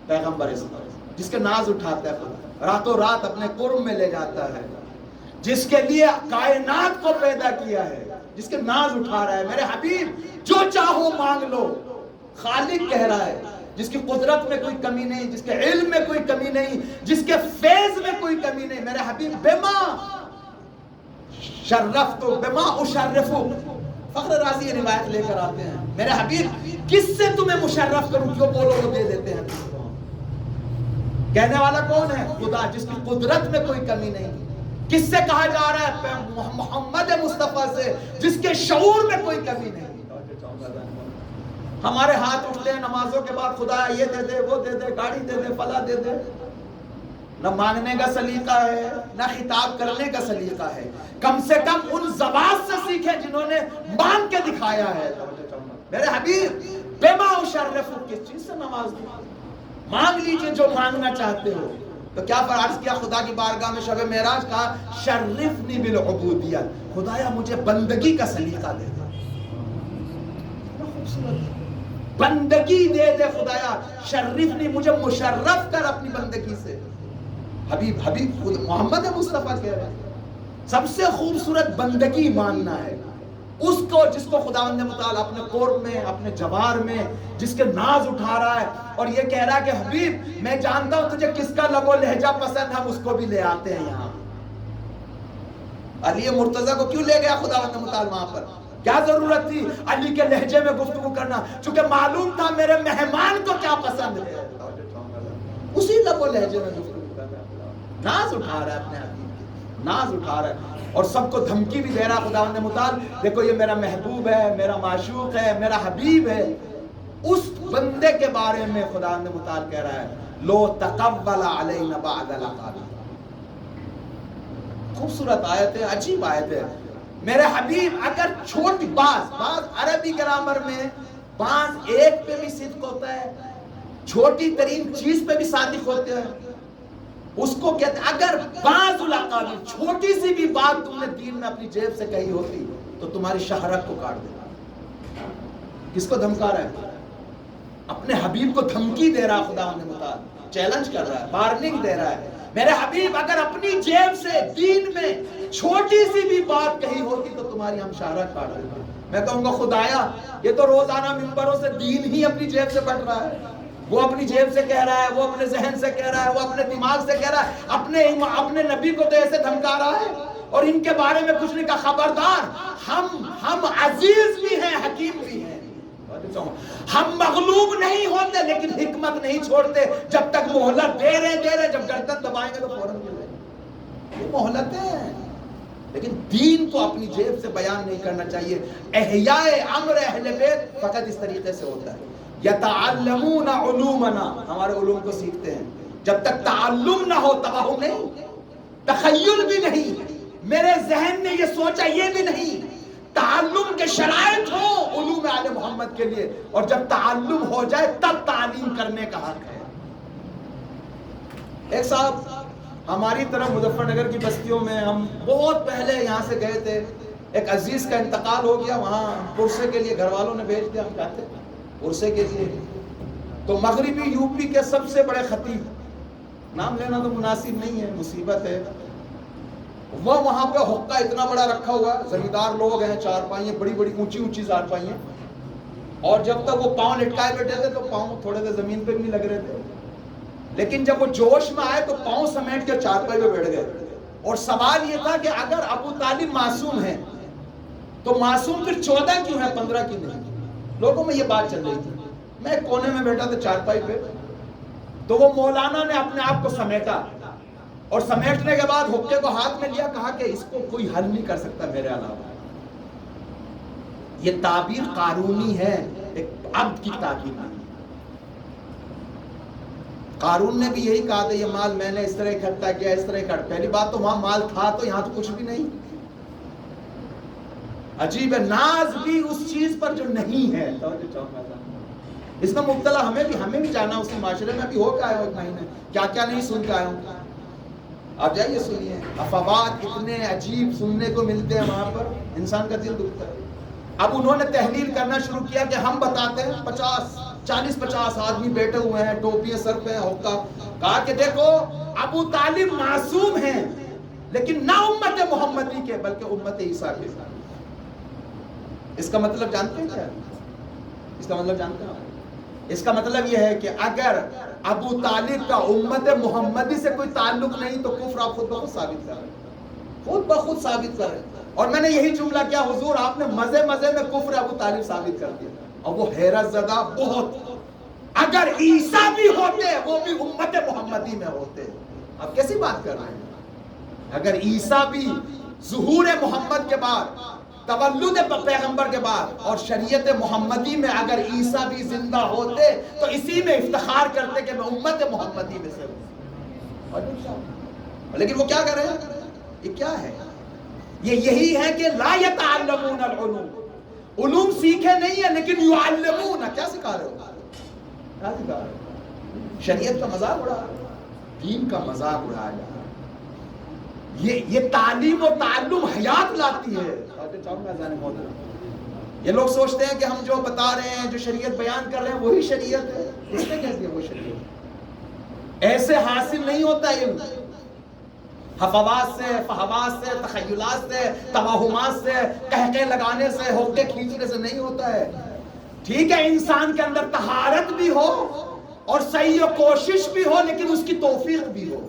S2: پیغمبر اسلام، جس کے ناز اٹھاتا ہے خدا، راتوں رات اپنے قرب میں لے جاتا ہے، جس کے لیے کائنات کو پیدا کیا ہے، جس کے ناز اٹھا رہا ہے. میرے حبیب جو چاہو مانگ لو، خالق کہہ رہا ہے، جس کی قدرت میں کوئی کمی نہیں، جس کے علم میں کوئی کمی نہیں، جس کے فیض میں کوئی کمی نہیں. میرے حبیب بما شرفت بما اشرفو، فخر رازی یہ روایت لے کر آتے ہیں. میرے حبیب کس سے تمہیں مشرف کروں، جو بولو وہ دے دیتے ہیں. کہنے والا کون ہے؟ خدا، جس کی قدرت میں کوئی کمی نہیں. کس سے کہا جا رہا ہے؟ محمد مصطفیٰ سے، جس کے شعور میں کوئی کمی نہیں. ہمارے ہاتھ اٹھتے ہیں نمازوں کے بعد، خدا یہ دے دے، وہ دے دے، گاڑی دے دے، فلاں دے دے. نہ مانگنے کا سلیقہ ہے، نہ خطاب کرنے کا سلیقہ ہے. کم سے کم ان زبان سے سیکھیں جنہوں نے مانگ کے دکھایا ہے. میرے حبیب بما اشرفو، کس چیز سے نواز دیں؟ مانگ لیجئے جو مانگنا چاہتے ہو. تو کیا فرض کیا خدا کی بارگاہ میں شب معراج؟ کہا شرفنی بالعبودیت، خدایا مجھے بندگی کا سلیقہ دے دے. بندگی دے دے خدایا، شرفنی، مجھے مشرف کر اپنی بندگی سے. حبیب خود محمد مصطفیٰ کہہ رہے ہیں سب سے خوبصورت بندگی ماننا ہے اس کو جس کو خداوند متعال اپنے قرب میں، اپنے جوار میں، جس کے ناز اٹھا رہا ہے اور یہ کہہ رہا ہے کہ حبیب میں جانتا ہوں تجھے کس کا لب و لہجہ پسند، ہم اس کو بھی لے آتے ہیں یہاں. علی مرتضیٰ کو کیوں لے گیا خداوند متعال وہاں پر؟ کیا ضرورت تھی علی کے لہجے میں گفتگو کرنا؟ چونکہ معلوم تھا میرے مہمان کو کیا پسند ہے. اسی لب و لہجے میں گفتگو کرنا. ناز اٹھا رہا ہے اپنے حبیب کی، ناز اٹھا رہا ہے اور سب کو دھمکی بھی دے رہا خداوند متعال، دیکھو یہ میرا محبوب ہے، میرا معشوق ہے، میرا حبیب ہے. اس بندے کے بارے میں خداوند متعال کہہ رہا ہے لو تقبل علینا بعد العقاب. خوبصورت آیت ہے, عجیب آیت ہے. میرے حبیب اگر چھوٹی بعض عربی گرامر میں بعض ایک پہ بھی صدق ہوتا ہے, چھوٹی ترین چیز پہ بھی صادق ہوتے ہیں, اس کو کہتے ہیں اگر بعض العقاب, چھوٹی سی بھی بات تم نے دین میں اپنی جیب سے کہی ہوتی تو تمہاری شہرت کو کاٹ دیتا. کس کو دھمکا رہا ہے؟ اپنے حبیب کو دھمکی دے رہا, خدا نے متعال چیلنج کر رہا ہے, وارننگ دے رہا ہے. میرے حبیب اگر اپنی جیب سے دین میں چھوٹی سی بھی بات کہی ہوتی تو تمہاری ہم شہرت کاٹ دیتا. میں کہوں گا خدایا یہ تو روزانہ ممبروں سے دین ہی اپنی جیب سے بٹ رہا ہے, وہ اپنی جیب سے کہہ رہا ہے, وہ اپنے ذہن سے کہہ رہا ہے, وہ اپنے دماغ سے کہہ رہا ہے, اپنے نبی کو تو ایسے دھمکا رہا ہے اور ان کے بارے میں کچھ نہیں کہا. خبردار, ہم عزیز بھی ہیں, حکیم بھی ہیں, ہم مغلوب نہیں ہوتے لیکن حکمت نہیں چھوڑتے. جب تک مہلت دے رہے, جب گردن دبائیں گے تو فوراً مل رہے. یہ مہلتیں ہیں, لیکن دین کو اپنی جیب سے بیان نہیں کرنا چاہیے. احیاء امر اہل بیت فقط اس طریقے سے ہوتا ہے. یتعلمون علومنا, ہمارے علوم کو سیکھتے ہیں. جب تک تعلم نہ ہو توہم نہیں, تخیل بھی نہیں, میرے ذہن نے یہ سوچا یہ بھی نہیں, تعلم کے شرائط ہو علوم آل محمد کے لیے, اور جب تعلم ہو جائے تب تعلیم کرنے کا حق ہے. ایک صاحب ہماری طرف مظفر نگر کی بستیوں میں, ہم بہت پہلے یہاں سے گئے تھے, ایک عزیز کا انتقال ہو گیا, وہاں پرسے کے لیے گھر والوں نے بھیج دیا, ہم جاتے پرسے کے لیے. تو مغربی یو پی کے سب سے بڑے خطیب, نام لینا تو مناسب نہیں ہے, مصیبت ہے, وہ وہاں پہ حقہ اتنا بڑا رکھا ہوا ہے, زمیندار لوگ ہیں, چارپائیاں بڑی بڑی اونچی چارپائیاں, اور جب تک وہ پاؤں لٹکائے بیٹھے تھے تو پاؤں تھوڑے سے زمین پہ بھی نہیں لگ رہے تھے, لیکن جب وہ جوش میں آئے تو پاؤں سمیٹ کے چارپائی پہ بیٹھ گئے. اور سوال یہ تھا کہ اگر ابو طالب معصوم ہے تو معصوم پھر 14 کیوں ہے, 15 کیوں نہیں؟ لوگوں میں یہ بات چل رہی تھی. میں کونے میں بیٹھا تھا چارپائی پہ, تو وہ مولانا نے اپنے آپ کو سمیٹا, اور سمیٹنے کے بعد حقے کو ہاتھ میں لیا, کہا کہ اس کو کوئی حل نہیں کر سکتا میرے علاوہ. یہ تعبیر قارونی ہے, ایک عبد کی تعبیر ہے. قارون نے بھی یہی کہا تھا, یہ مال میں نے اس طرح اکٹھا کیا, اس طرح اکٹھا. پہلی بات تو وہاں مال تھا تو یہاں تو کچھ بھی نہیں. عجیب ہے, ناز بھی اس چیز پر جو نہیں ہے. اس میں مبتلا ہمیں بھی جانا اسی معاشرے میں. ابھی ہو کے آیا ہوں ایک مہینے, کیا کیا نہیں سن کے آیا ہوں. آپ جائیے سنیے, افوات اتنے عجیب سننے کو ملتے ہیں وہاں پر, انسان کا دل دکھتا ہے. اب انہوں نے تحلیل کرنا شروع کیا کہ ہم بتاتے ہیں 40-50 آدمی بیٹھے ہوئے ہیں, ٹوپیاں سر پہ, حقہ. کہا کہ دیکھو ابو طالب معصوم ہیں لیکن نہ امت محمدی کے بلکہ امت عیسیٰ کے. اس کا مطلب جانتے ہیں کیا؟ اس کا مطلب جانتے ہیں؟ اس کا مطلب یہ ہے کہ اگر ابو طالب کا امت محمدی سے کوئی تعلق نہیں تو کفر آپ خود بخود ثابت کر رہے ہیں, خود بخود ثابت کر رہے ہیں. اور میں نے یہی جملہ کیا, حضور آپ نے مزے میں کفر ابو طالب ثابت کر دیا. اور وہ حیرت زدہ بہت, اگر عیسیٰ بھی ہوتے وہ بھی امت محمدی میں ہوتے. آپ کیسی بات کر رہے ہیں؟ اگر عیسیٰ بھی ظہور محمد کے بعد, تولد پیغمبر کے بعد اور شریعت محمدی میں اگر عیسیٰ بھی زندہ ہوتے تو اسی میں افتخار کرتے کہ میں امت محمدی میں سے ہوں. لیکن وہ کیا کر رہے ہیں؟ یہ کیا ہے؟ یہ یہی ہے کہ لا یتعلمون العلوم, علوم سیکھے نہیں ہے لیکن یعلمون. کیا سکھا رہے ہو؟ کیا سکھا رہے ہو؟ شریعت کا مذاق اڑا رہے ہو, دین کا مذاق اڑایا جا رہا ہے. یہ تعلیم و تعلم حیات لاتی ہے. یہ لوگ سوچتے ہیں کہ ہم جو بتا رہے ہیں, جو شریعت بیان کر رہے ہیں وہی شریعت ہے. اس نے کہہ دیا وہ شریعت. ایسے حاصل نہیں ہوتا علم, حفوات سے, فہوات سے, تخیلات سے, توہمات سے, کہکے لگانے سے, حقے کھینچنے سے نہیں ہوتا ہے. ٹھیک ہے انسان کے اندر طہارت بھی ہو اور صحیح و کوشش بھی ہو لیکن اس کی توفیق بھی ہو.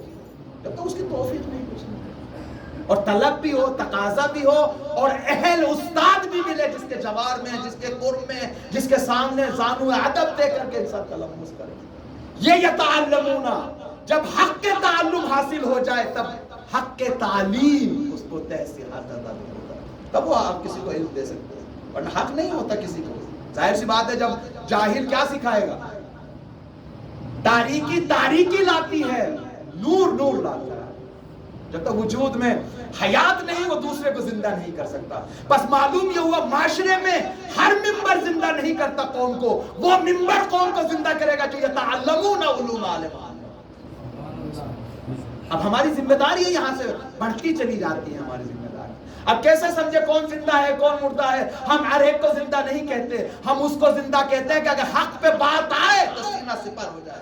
S2: جب تو اس کی توفیق نہیں, کچھ نہیں. اور طلب بھی ہو, تقاضا بھی ہو, اور اہل استاد بھی ملے جس کے جوار میں, جس کے قرب میں, جس کے سامنے زانو ادب دے کر کے انسان تلمس کرے. یہ یتعلمون, جب حق کے تعلم حاصل ہو جائے تب حق کے تعلیم اس کو تحصیحات عطا ہوتا ہے, تب وہ آپ کسی کو علم دے سکتے ہیں, ورنہ حق نہیں ہوتا کسی کو. ظاہر سی بات ہے, جب جاہل کیا سکھائے گا, تاریکی تاریکی لاتی ہے، نور نور لاتا ہے۔ جب تک وجود میں حیات نہیں وہ دوسرے کو زندہ نہیں کر سکتا۔ بس معلوم یہ ہوا معاشرے میں ہر ممبر زندہ نہیں کرتا قوم کو، وہ ممبر قوم کو زندہ کرے گا جو یتعلمون علوم عالمان۔ اب ہماری ذمہ داری ہے یہاں سے بڑھتی چلی جاتی ہے ہماری ذمہ داری۔ اب کیسے سمجھے کون زندہ ہے کون مردہ ہے؟ ہم ہر ایک کو زندہ نہیں کہتے، ہم اس کو زندہ کہتے ہیں کہ اگر حق پہ بات آئے تو سینہ سپر ہو جائے،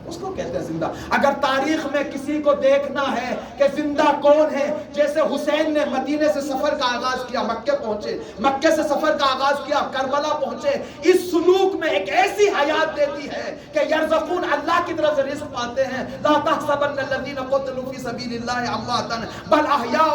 S2: اس کو کہتے ہیں زندہ۔ اگر تاریخ میں کسی کو دیکھنا ہے کہ زندہ کون ہے، جیسے حسین نے مدینے سے سفر کا آغاز کیا، مکے پہنچے، مکے سے سفر کا آغاز کیا، کربلا پہنچے، اس سلوک میں ایک ایسی حیات دیتی ہے کہ یرزقون، اللہ کی طرف سے رزق پاتے ہیں۔ لا تحسبن الذین قتلوا فی سبیل اللہ امواتا بل احیاء،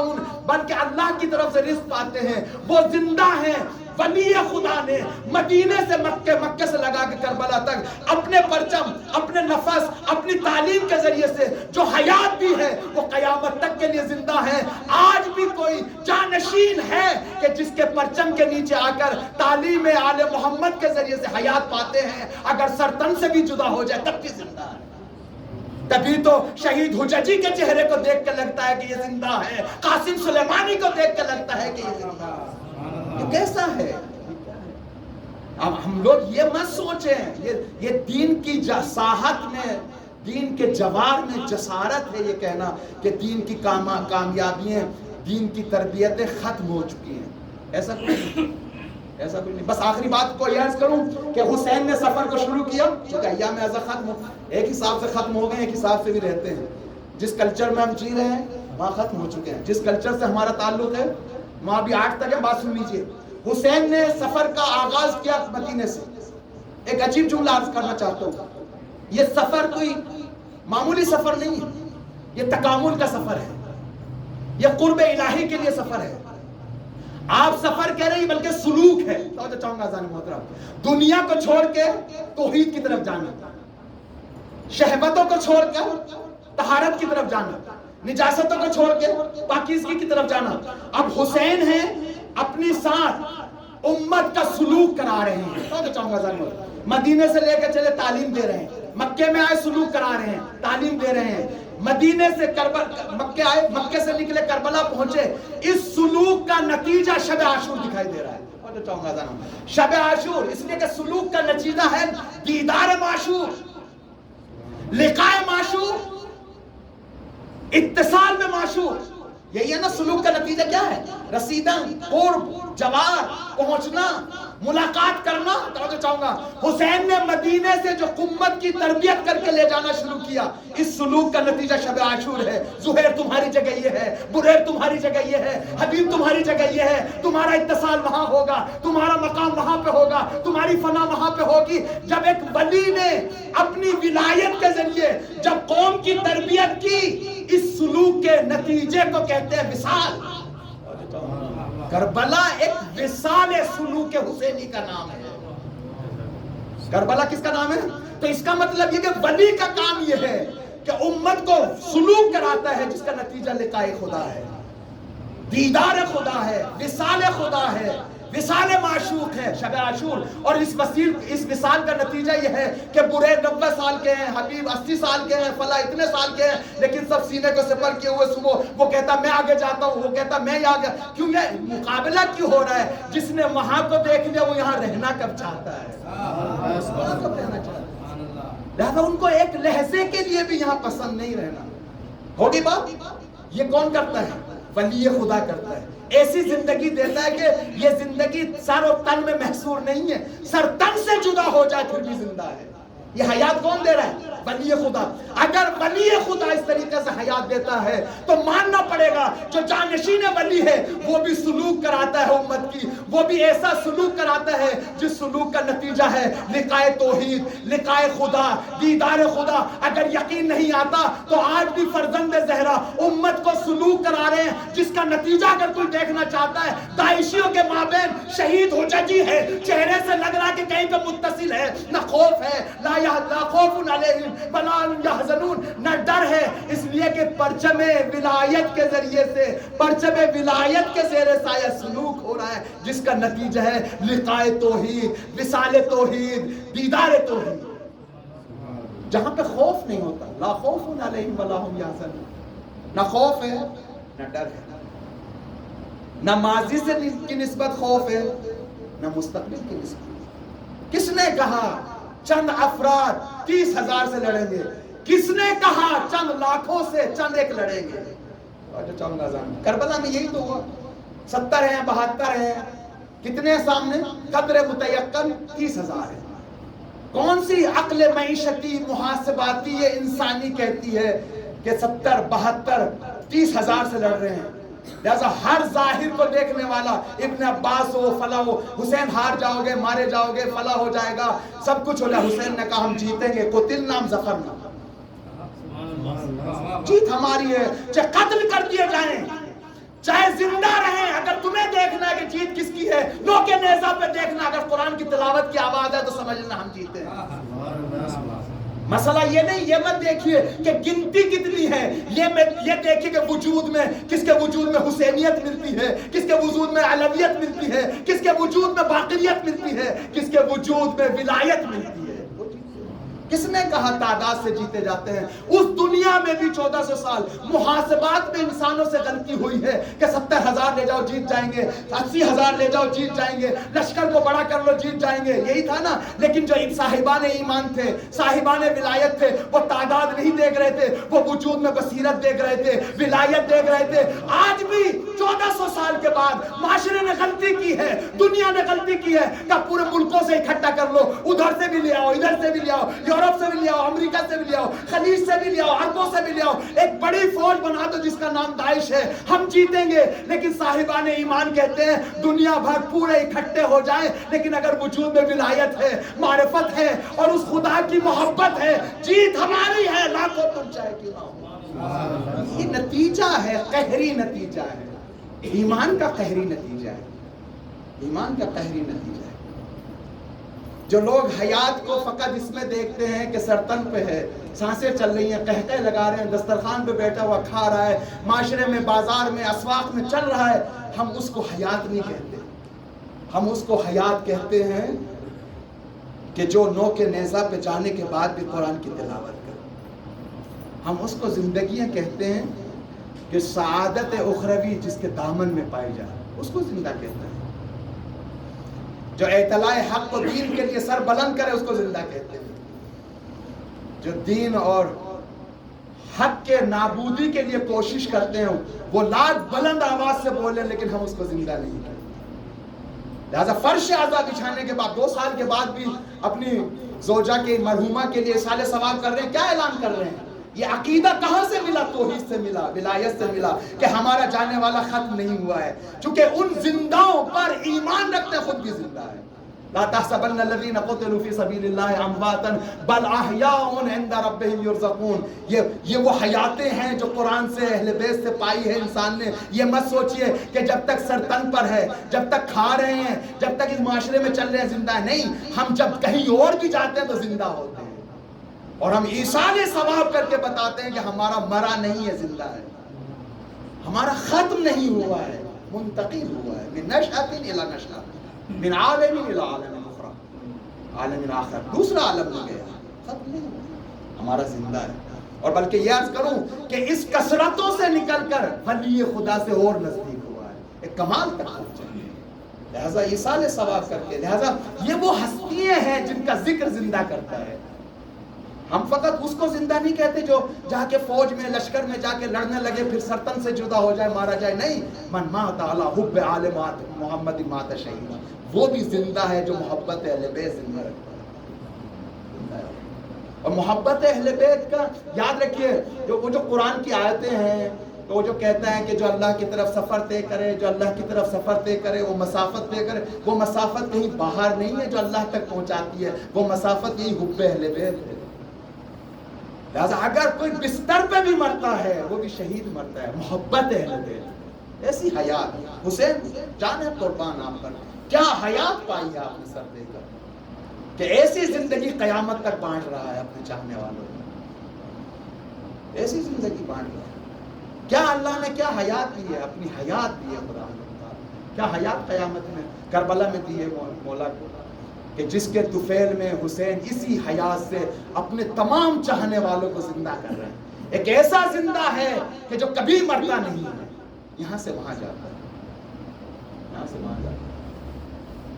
S2: بلکہ اللہ کی طرف سے رزق پاتے ہیں، وہ زندہ ہیں۔ ولی خدا نے مدینے سے مکے، مکے سے لگا کے کربلا تک اپنے پرچم، اپنے نفس، اپنی تعلیم کے ذریعے سے جو حیات بھی ہے وہ قیامت تک کے لیے زندہ ہے۔ آج بھی کوئی جانشین ہے کہ جس کے پرچم کے نیچے آ کر تعلیم آل محمد کے ذریعے سے حیات پاتے ہیں، اگر سرطن سے بھی جدا ہو جائے تب بھی زندہ ہے۔ تبھی تو شہید حججی کے چہرے کو دیکھ کے لگتا ہے کہ یہ زندہ ہے، قاسم سلیمانی کو دیکھ کے لگتا ہے کہ یہ زندہ ہے۔ یہ کیسا ہے؟ اب ہم لوگ یہ مت سوچیں، یہ دین کی ساحت میں، دین کے جوار میں جسارت ہے یہ کہنا کہ دین کی کامیابیاں، دین کی تربیتیں ختم ہو چکی ہیں۔ ایسا کوئی نہیں، ایسا کوئی نہیں۔ بس آخری بات کو یہ عرض کروں کہ حسین نے سفر کو شروع کیا، چونکہ ایام اعزا ختم ہو، ایک حساب سے ختم ہو گئے، ایک حساب سے بھی رہتے ہیں۔ جس کلچر میں ہم جی رہے ہیں وہاں ختم ہو چکے ہیں، جس کلچر سے ہمارا تعلق ہے وہاں بھی 8 تک ہے۔ بات سن لیجیے، حسین نے سفر کا آغاز کیا مدینے سے۔ ایک عجیب جملہ عرض کرنا چاہتا ہوں، یہ سفر کوئی معمولی سفر نہیں ہے، یہ تکامل کا سفر ہے، یہ قرب الہی کے لیے سفر ہے۔ آپ سفر کہہ رہے ہیں بلکہ سلوک ہے۔ تو چاہوں گا اذان محترم، دنیا کو چھوڑ کے توحید کی طرف جانا، شہوتوں کو چھوڑ کر طہارت کی طرف جانا، نجاستوں کو چھوڑ کے پاکیزگی کی طرف جانا۔ اب حسین ہیں اپنی ساتھ امت کا سلوک کرا رہے ہیں۔ تو چاہوں گا اذان محترم، مدینے سے لے کے چلے تعلیم دے رہے ہیں، مکے میں آئے سلوک کرا رہے ہیں، تعلیم دے رہے ہیں، مدینے سے مکے آئے، مکے سے نکلے کربلا پہنچے۔ اس سلوک کا نتیجہ شب عاشور دکھائی دے رہا ہے۔ شب عاشور اس لیے کہ سلوک کا نتیجہ ہے دیدار معشوق، لقاء معشوق، اتصال میں معشوق۔ یہی ہے نا سلوک کا نتیجہ کیا ہے؟ رسیدن، قرب، جوار، پہنچنا، ملاقات کرنا۔ توجہ چاہوں گا، حسین نے مدینے سے جو امت کی تربیت کر کے لے جانا شروع کیا، اس سلوک کا نتیجہ شب عاشور ہے۔ زہیر تمہاری جگہ یہ ہے، بریر تمہاری جگہ یہ ہے، حبیب تمہاری جگہ یہ ہے، تمہارا اتصال وہاں ہوگا، تمہارا مقام وہاں پہ ہوگا، تمہاری فنا وہاں پہ ہوگی۔ جب ایک ولی نے اپنی ولایت کے ذریعے جب قوم کی تربیت کی، اس سلوک کے نتیجے کو کہتے ہیں وصال۔ کربلا ایک وصال سلوک حسینی کا نام ہے۔ کربلا کس کا نام ہے؟ تو اس کا مطلب یہ کہ ولی کا کام یہ ہے کہ امت کو سلوک کراتا ہے جس کا نتیجہ لقاء خدا ہے، دیدار خدا ہے، وصال خدا ہے، وصال معشوق ہے شب عاشور۔ اور اس وصال کا نتیجہ یہ ہے کہ بریر 90 سال کے ہیں، حبیب 80 سال کے ہیں، فلاں اتنے سال کے ہیں، لیکن سب سینے کو سپر کیے ہوئے صبح وہ کہتا میں آگے جاتا ہوں، وہ کہتا میں آگے۔ کیوں یہ مقابلہ کیوں ہو رہا ہے؟ جس نے وہاں کو دیکھ لیا وہ یہاں رہنا کب چاہتا ہے؟ کب رہنا چاہتا ہے؟ لہذا ان کو ایک لحظے کے لیے بھی یہاں پسند نہیں رہنا۔ ہوگی بات؟ یہ کون کرتا ہے؟ ولی خدا کرتا ہے۔ ایسی زندگی دیتا ہے کہ یہ زندگی سر و تن میں محصور نہیں ہے، سر تن سے جدا ہو جائے پھر بھی زندہ ہے۔ یہ حیات کون دے رہا ہے؟ ولی خدا۔ اگر ولی خدا اس طریقے سے حیات دیتا ہے تو ماننا پڑے گا جو جانشین ولی ہے وہ بھی سلوک کراتا ہے امت کی، وہ بھی ایسا سلوک کراتا ہے جس سلوک کا نتیجہ ہے لقاء توحید، لقاء خدا، دیدار خدا۔ اگر یقین نہیں آتا تو آج بھی فرزند زہرا امت کو سلوک کرا رہے ہیں جس کا نتیجہ اگر کوئی دیکھنا چاہتا ہے، داعشیوں کے مابین شہید حججی ہے، چہرے سے لگ رہا کہ کہیں پہ متصل ہے، نہ خوف ہے، لا خوف علیہم ولا یحزنون، نہ ڈر ہے، اس لیے کہ پرچم ولایت کے ذریعے سے، پرچم ولایت کے زیر سایہ سلوک ہو رہا ہے جس کا نتیجہ ہے لقاء توحید، وصال توحید، دیدار توحید۔ جہاں پہ خوف نہیں ہوتا. لا خوف علیہم ولا هم یحزنون. نہ خوف ہے نہ ڈر ہے، نہ ماضی سے کی نسبت خوف ہے نہ مستقبل کی نسبت. کس نے کہا چند افراد 30,000 سے لڑیں گے؟ کس نے کہا چند لاکھوں سے چند ایک لڑیں گے؟ اور جو چاہوں گا جان کربلا میں یہی تو ہوا. 70 ہیں 72 ہیں، کتنے سامنے؟ قدر متیقن 30,000 ہے. کون سی عقل معیشتی محاسباتی یہ انسانی کہتی ہے کہ 70 72 30,000 سے لڑ رہے ہیں؟ لہذا ہر ظاہر کو دیکھنے والا ابن عباس ہو فلاں ہو، حسین ہار جاؤ گے مارے جاؤ گے فلاں ہو جائے گا سب کچھ ہو جائے. حسین نے کہا ہم جیتیں گے، قتل نام ظفر نام. جیت ہماری ہے، چاہے قتل کر دیے جائیں چاہے زندہ رہیں. اگر تمہیں دیکھنا ہے کہ جیت کس کی ہے، نو کے نیزہ پہ دیکھنا. اگر قرآن کی تلاوت کی آواز ہے تو سمجھنا ہم جیتے ہیں. مسئلہ یہ نہیں، یہ مت دیکھیے کہ گنتی کتنی ہے، یہ دیکھیے کہ وجود میں کس کے وجود میں حسینیت ملتی ہے، کس کے وجود میں علویت ملتی ہے، کس کے وجود میں باقریت ملتی ہے، کس کے وجود میں ولایت ملتی ہے. کس نے کہا تعداد سے جیتے جاتے ہیں؟ اس دنیا میں بھی 1400 سال محاسبات میں انسانوں سے غلطی ہوئی ہے کہ 70,000 لے جاؤ جیت جائیں گے، 80,000 لے جاؤ جیت جائیں گے، لشکر کو بڑا کر لو جیت جائیں گے. یہی تھا نا. لیکن جو صاحبان ایمان تھے، صاحبان ولایت تھے، وہ تعداد نہیں دیکھ رہے تھے، وہ وجود میں بصیرت دیکھ رہے تھے، ولایت دیکھ رہے تھے. آج بھی 1400 سال کے بعد معاشرے نے غلطی کی ہے، دنیا نے غلطی کی ہے کہ پورے ملکوں سے اکٹھا کر لو، ادھر سے بھی لے آؤ ادھر سے بھی لے آؤ، یورپ سے بھی لے آؤ، امریکہ سے بھی لے آؤ، خلیج سے بھی لے آؤ، عربوں سے بھی لے آؤ، ایک بڑی فوج بنا دو جس کا نام داعش ہے، ہم جیتیں گے. لیکن صاحبان ایمان کہتے ہیں دنیا بھر پورے اکٹھے ہو جائیں لیکن اگر وجود میں ولایت ہے، معرفت ہے اور اس خدا کی محبت ہے، جیت ہماری ہے، لاکھوں تم چاہے کیوں نہ ہو. یہ نتیجہ ہے، قہری نتیجہ ہے. ایمان کا قہری نتیجہ ہے. ایمان کا قہری نتیجہ ہے. جو لوگ حیات کو فقط اس میں دیکھتے ہیں کہ سرطن پہ ہے، سانسیں چل رہی ہیں، قہقہ لگا رہے ہیں، دسترخوان پہ بیٹھا ہوا کھا رہا ہے، معاشرے میں بازار میں اسواق میں چل رہا ہے، ہم اس کو حیات نہیں کہتے. ہم اس کو حیات کہتے ہیں کہ جو نو کے نیزہ پہ جانے کے بعد بھی قرآن کی تلاوت کرے. ہم اس کو زندگیاں کہتے ہیں کہ سعادت اخروی جس کے دامن میں پائی جائے، اس کو زندہ کہتے ہیں. جو اطلاع حق و دین کے لیے سر بلند کرے اس کو زندہ کہتے ہیں. جو دین اور حق کے نابودی کے لیے کوشش کرتے ہیں وہ لاکھ بلند آواز سے بولیں لیکن ہم اس کو زندہ نہیں کرتے. لہذا فرش اعضا بچھانے کے بعد 2 سال کے بعد بھی اپنی زوجہ کے مرحومہ کے لیے اصال ثواب کر رہے ہیں. کیا اعلان کر رہے ہیں؟ یہ عقیدہ کہاں سے ملا؟ توحید سے ملا، ولایت سے ملا کہ ہمارا جانے والا ختم نہیں ہوا ہے. چونکہ ان زندوں پر ایمان رکھتے خود بھی زندہ ہے. لا تحسبن الذين قتلوا في سبيل الله امواتا بل احياء عند ربهم يرزقون. یہ وہ حیاتیں ہیں جو قرآن سے اہل بیت سے پائی ہے انسان نے. یہ مت سوچئے کہ جب تک سر تن پر ہے، جب تک کھا رہے ہیں، جب تک اس معاشرے میں چل رہے ہیں زندہ ہے. نہیں، ہم جب کہیں اور بھی جاتے ہیں تو زندہ ہوتے ہیں اور ہم ایصال ثواب کر کے بتاتے ہیں کہ ہمارا مرا نہیں ہے، زندہ ہے، ہمارا ختم نہیں ہوا ہے، منتقل ہوا ہے. من نشأۃ الی نشأۃ، من عالم الی عالم اخر، عالم آخر، دوسرا عالم میں گیا، ختم نہیں ہوا، ہمارا زندہ ہے. اور بلکہ یہ عرض کروں کہ اس کثرتوں سے نکل کر ولی خدا سے اور نزدیک ہوا ہے، ایک کمال تک پہنچا. لہذا ایصال ثواب کر کے، لہذا یہ وہ ہستیاں ہیں جن کا ذکر زندہ کرتا ہے. ہم فقط اس کو زندہ نہیں کہتے جو جا کے فوج میں لشکر میں جا کے لڑنے لگے پھر سرطن سے جدا ہو جائے، مارا جائے. نہیں، من مات علی حب آل محمد مات شہیدا، وہ بھی زندہ ہے جو محبت اہل بیت زندہ رکھتا ہے. اور محبت اہل بیت کا یاد رکھیے، وہ جو قرآن کی آیتیں ہیں تو وہ جو کہتا ہے کہ جو اللہ کی طرف سفر طے کرے، جو اللہ کی طرف سفر طے کرے وہ مسافت طے کرے، وہ مسافت کہیں باہر نہیں ہے جو اللہ تک پہنچاتی ہے، وہ مسافت یہی حب اہل بیت ہے. لہذا اگر کوئی بستر پہ بھی مرتا ہے وہ بھی شہید مرتا ہے. محبت اہل بیت، ایسی حیات. حسین جان ہے قربان آپ پر، کیا حیات پائی ہے آپ نے سر دے کر کہ ایسی زندگی قیامت تک بانٹ رہا ہے اپنے چاہنے والوں کو. ایسی زندگی بانٹ رہا ہے. کیا اللہ نے کیا حیات دی ہے؟ اپنی حیات دی ہے خدا نے. کیا حیات قیامت میں کربلا میں دی ہے مولا کو. کہ جس کے طفیل میں حسین اسی حیات سے اپنے تمام چاہنے والوں کو زندہ کر رہے ہیں. ایک ایسا زندہ ہے کہ جو کبھی مرتا نہیں ہے، یہاں سے وہاں جاتا ہے، یہاں سے وہاں جاتا ہے.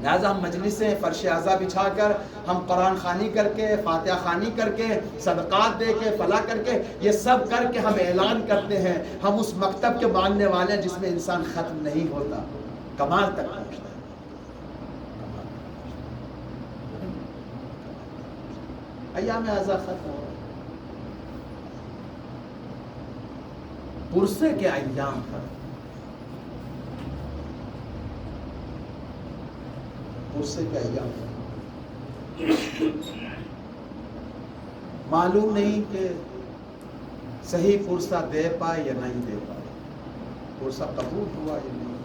S2: لہٰذا ہم مجلسیں فرش اعضا بچھا کر، ہم قرآن خوانی کر کے، فاتحہ خوانی کر کے، صدقات دے کے، فلاح کر کے، یہ سب کر کے ہم اعلان کرتے ہیں ہم اس مکتب کے ماننے والے ہیں جس میں انسان ختم نہیں ہوتا، کمال تک پہنچتا ہے. ایام اعضا ختم ہو، پرسے کے ایام ختم، پرسے کے ایام ختم. معلوم نہیں کہ صحیح پرسہ دے پائے یا نہیں دے پائے، پرسہ قبول ہوا یا نہیں.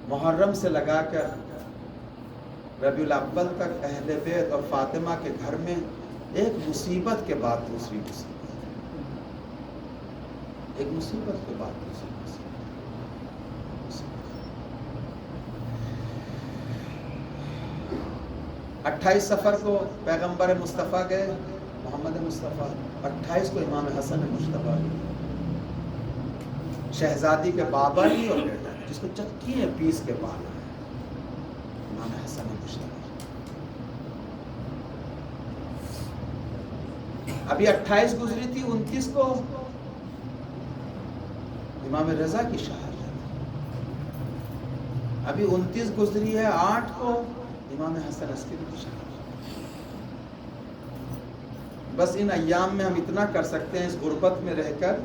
S2: محرم سے لگا کر ربیع الاول تک اہل بیت اور فاطمہ کے گھر میں ایک مصیبت کے بعد دوسری مصیبت، ایک مصیبت کے بعد دوسری مصیبت. 28 سفر کو پیغمبر مصطفیٰ گئے، محمد مصطفیٰ. 28 کو امام حسن مجتبیٰ گئے، شہزادی کے بابا نہیں اور بیٹا جس کو چکی ہے پیس کے پالا ہے، امام حسن مجتبیٰ. ابھی 28 گزری تھی، 29 کو امام رضا کی شہادت. ابھی 29 گزری ہے، 8 کو امام حسن عسکری کی شہادت. بس ان ایام میں ہم اتنا کر سکتے ہیں، اس غربت میں رہ کر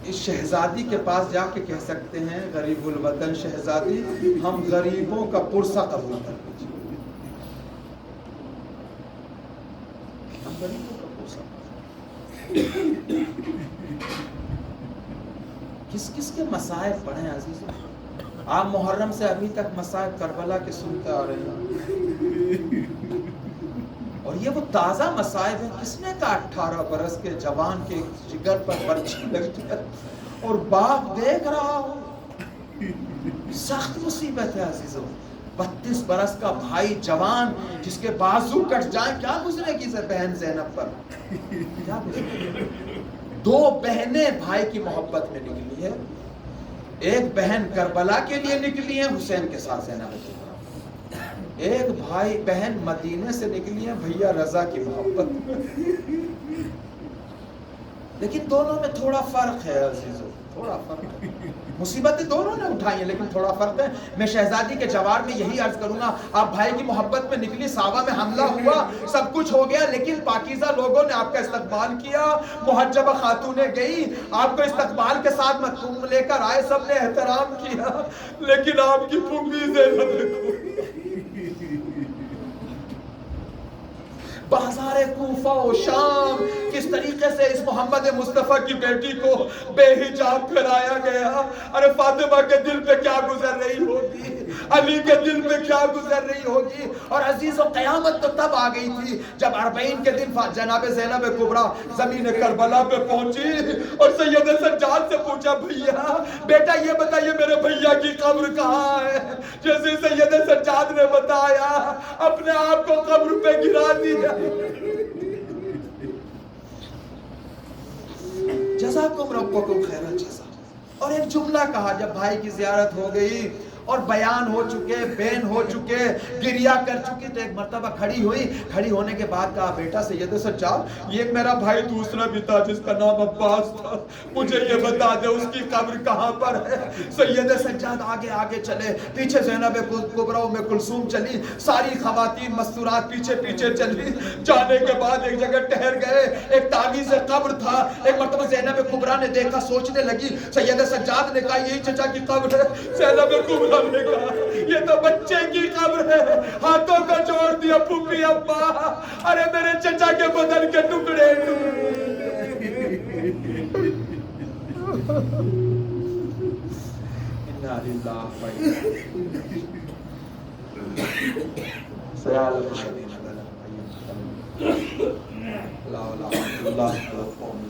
S2: اس شہزادی کے پاس جا کے کہہ سکتے ہیں، غریب الوطن شہزادی، ہم غریبوں کا پرسہ قبول کر لیجیے. ہم غریبوں کا پرسہ، کس کس کے مصائب پڑھیں عزیزوں. آپ محرم سے ابھی تک مصائب کربلا کے سنتے آ رہے ہیں، اور یہ وہ تازہ مصائب ہیں. کس نے کہا 18 برس کے جوان کے جگر پر برچھی لگ جائے اور باپ دیکھ رہا ہو؟ سخت مصیبت ہے عزیزوں. 32 برس کا بھائی جوان جس کے بازو کٹ جائیں، کیا گزرے گی سے بہن زینب پر؟ کیا گزرے گی؟ 2 بہنیں بھائی کی محبت میں نکلی ہے. ایک بہن کربلا کے لیے نکلی ہے حسین کے ساتھ زینب کبریٰ، ایک بھائی بہن مدینے سے نکلی ہے بھیا رضا کی محبت میں. لیکن دونوں میں تھوڑا فرق ہے عزیزوں، تھوڑا فرق ہے. مصیبتیں دونوں نے اٹھائی ہیں لیکن تھوڑا فرق ہے. میں شہزادی کے جواب میں یہی عرض کروں گا، آپ بھائی کی محبت میں نکلی، صحابہ میں حملہ ہوا، سب کچھ ہو گیا، لیکن پاکیزہ لوگوں نے آپ کا استقبال کیا. محجبہ خاتونیں گئی، آپ کو استقبال کے ساتھ مکتوم لے کر آئے، سب نے احترام کیا. لیکن آپ کی پھوپھی زینب بازار کوفہ و شام کس طریقے سے اس محمد مصطفیٰ کی بیٹی کو بے حجاب کرایا گیا. ارے فاطمہ کے دل پہ کیا گزر رہی ہوگی، علی کے دل پہ کیا گزر رہی ہوگی. اور عزیزوں قیامت تو تب آ گئی تھی جب 40 کے دن جناب زینب کبریٰ زمین کربلا پہ پہنچی اور سید سجاد سے پوچھا، بھیا بیٹا یہ بتائیے میرے بھیا کی قبر کہاں ہے؟ جیسے سید سجاد نے بتایا، اپنے آپ کو قبر پہ گرا دیا. جزاکم ربکم خیر الجزا. اور ایک جملہ کہا جب بھائی کی زیارت ہو گئی اور بیان ہو چکے، بین ہو چکے، گریا کر چکی، تو ایک مرتبہ کھڑی ہوئی. کھڑی ہونے کے بعد کہا، بیٹا سید سجاد، یہ میرا بھائی دوسرا بھی تھا جس کا نام عباس تھا، مجھے یہ بتا دے اس کی قبر کہاں پر ہے. سید سجاد آگے آگے چلے، پیچھے زینب کبریٰ ام کلثوم چلی، ساری خواتین مستورات پیچھے پیچھے چلی. جانے کے بعد ایک جگہ ٹھہر گئے، ایک تعویذ قبر تھا. ایک مرتبہ زینب کبریٰ نے دیکھا، سوچنے لگی. سید سجاد نے کہا، یہی چچا کی قبر ہے. زینب کبریٰ نے کہا، یہ تو بچے کی قبر ہے. ہاتھوں کو جوڑ دیا، پھوپھی ابا، ارے میرے چچا کے بدن کے ٹکڑے. انا للہ و انا الیہ راجعون.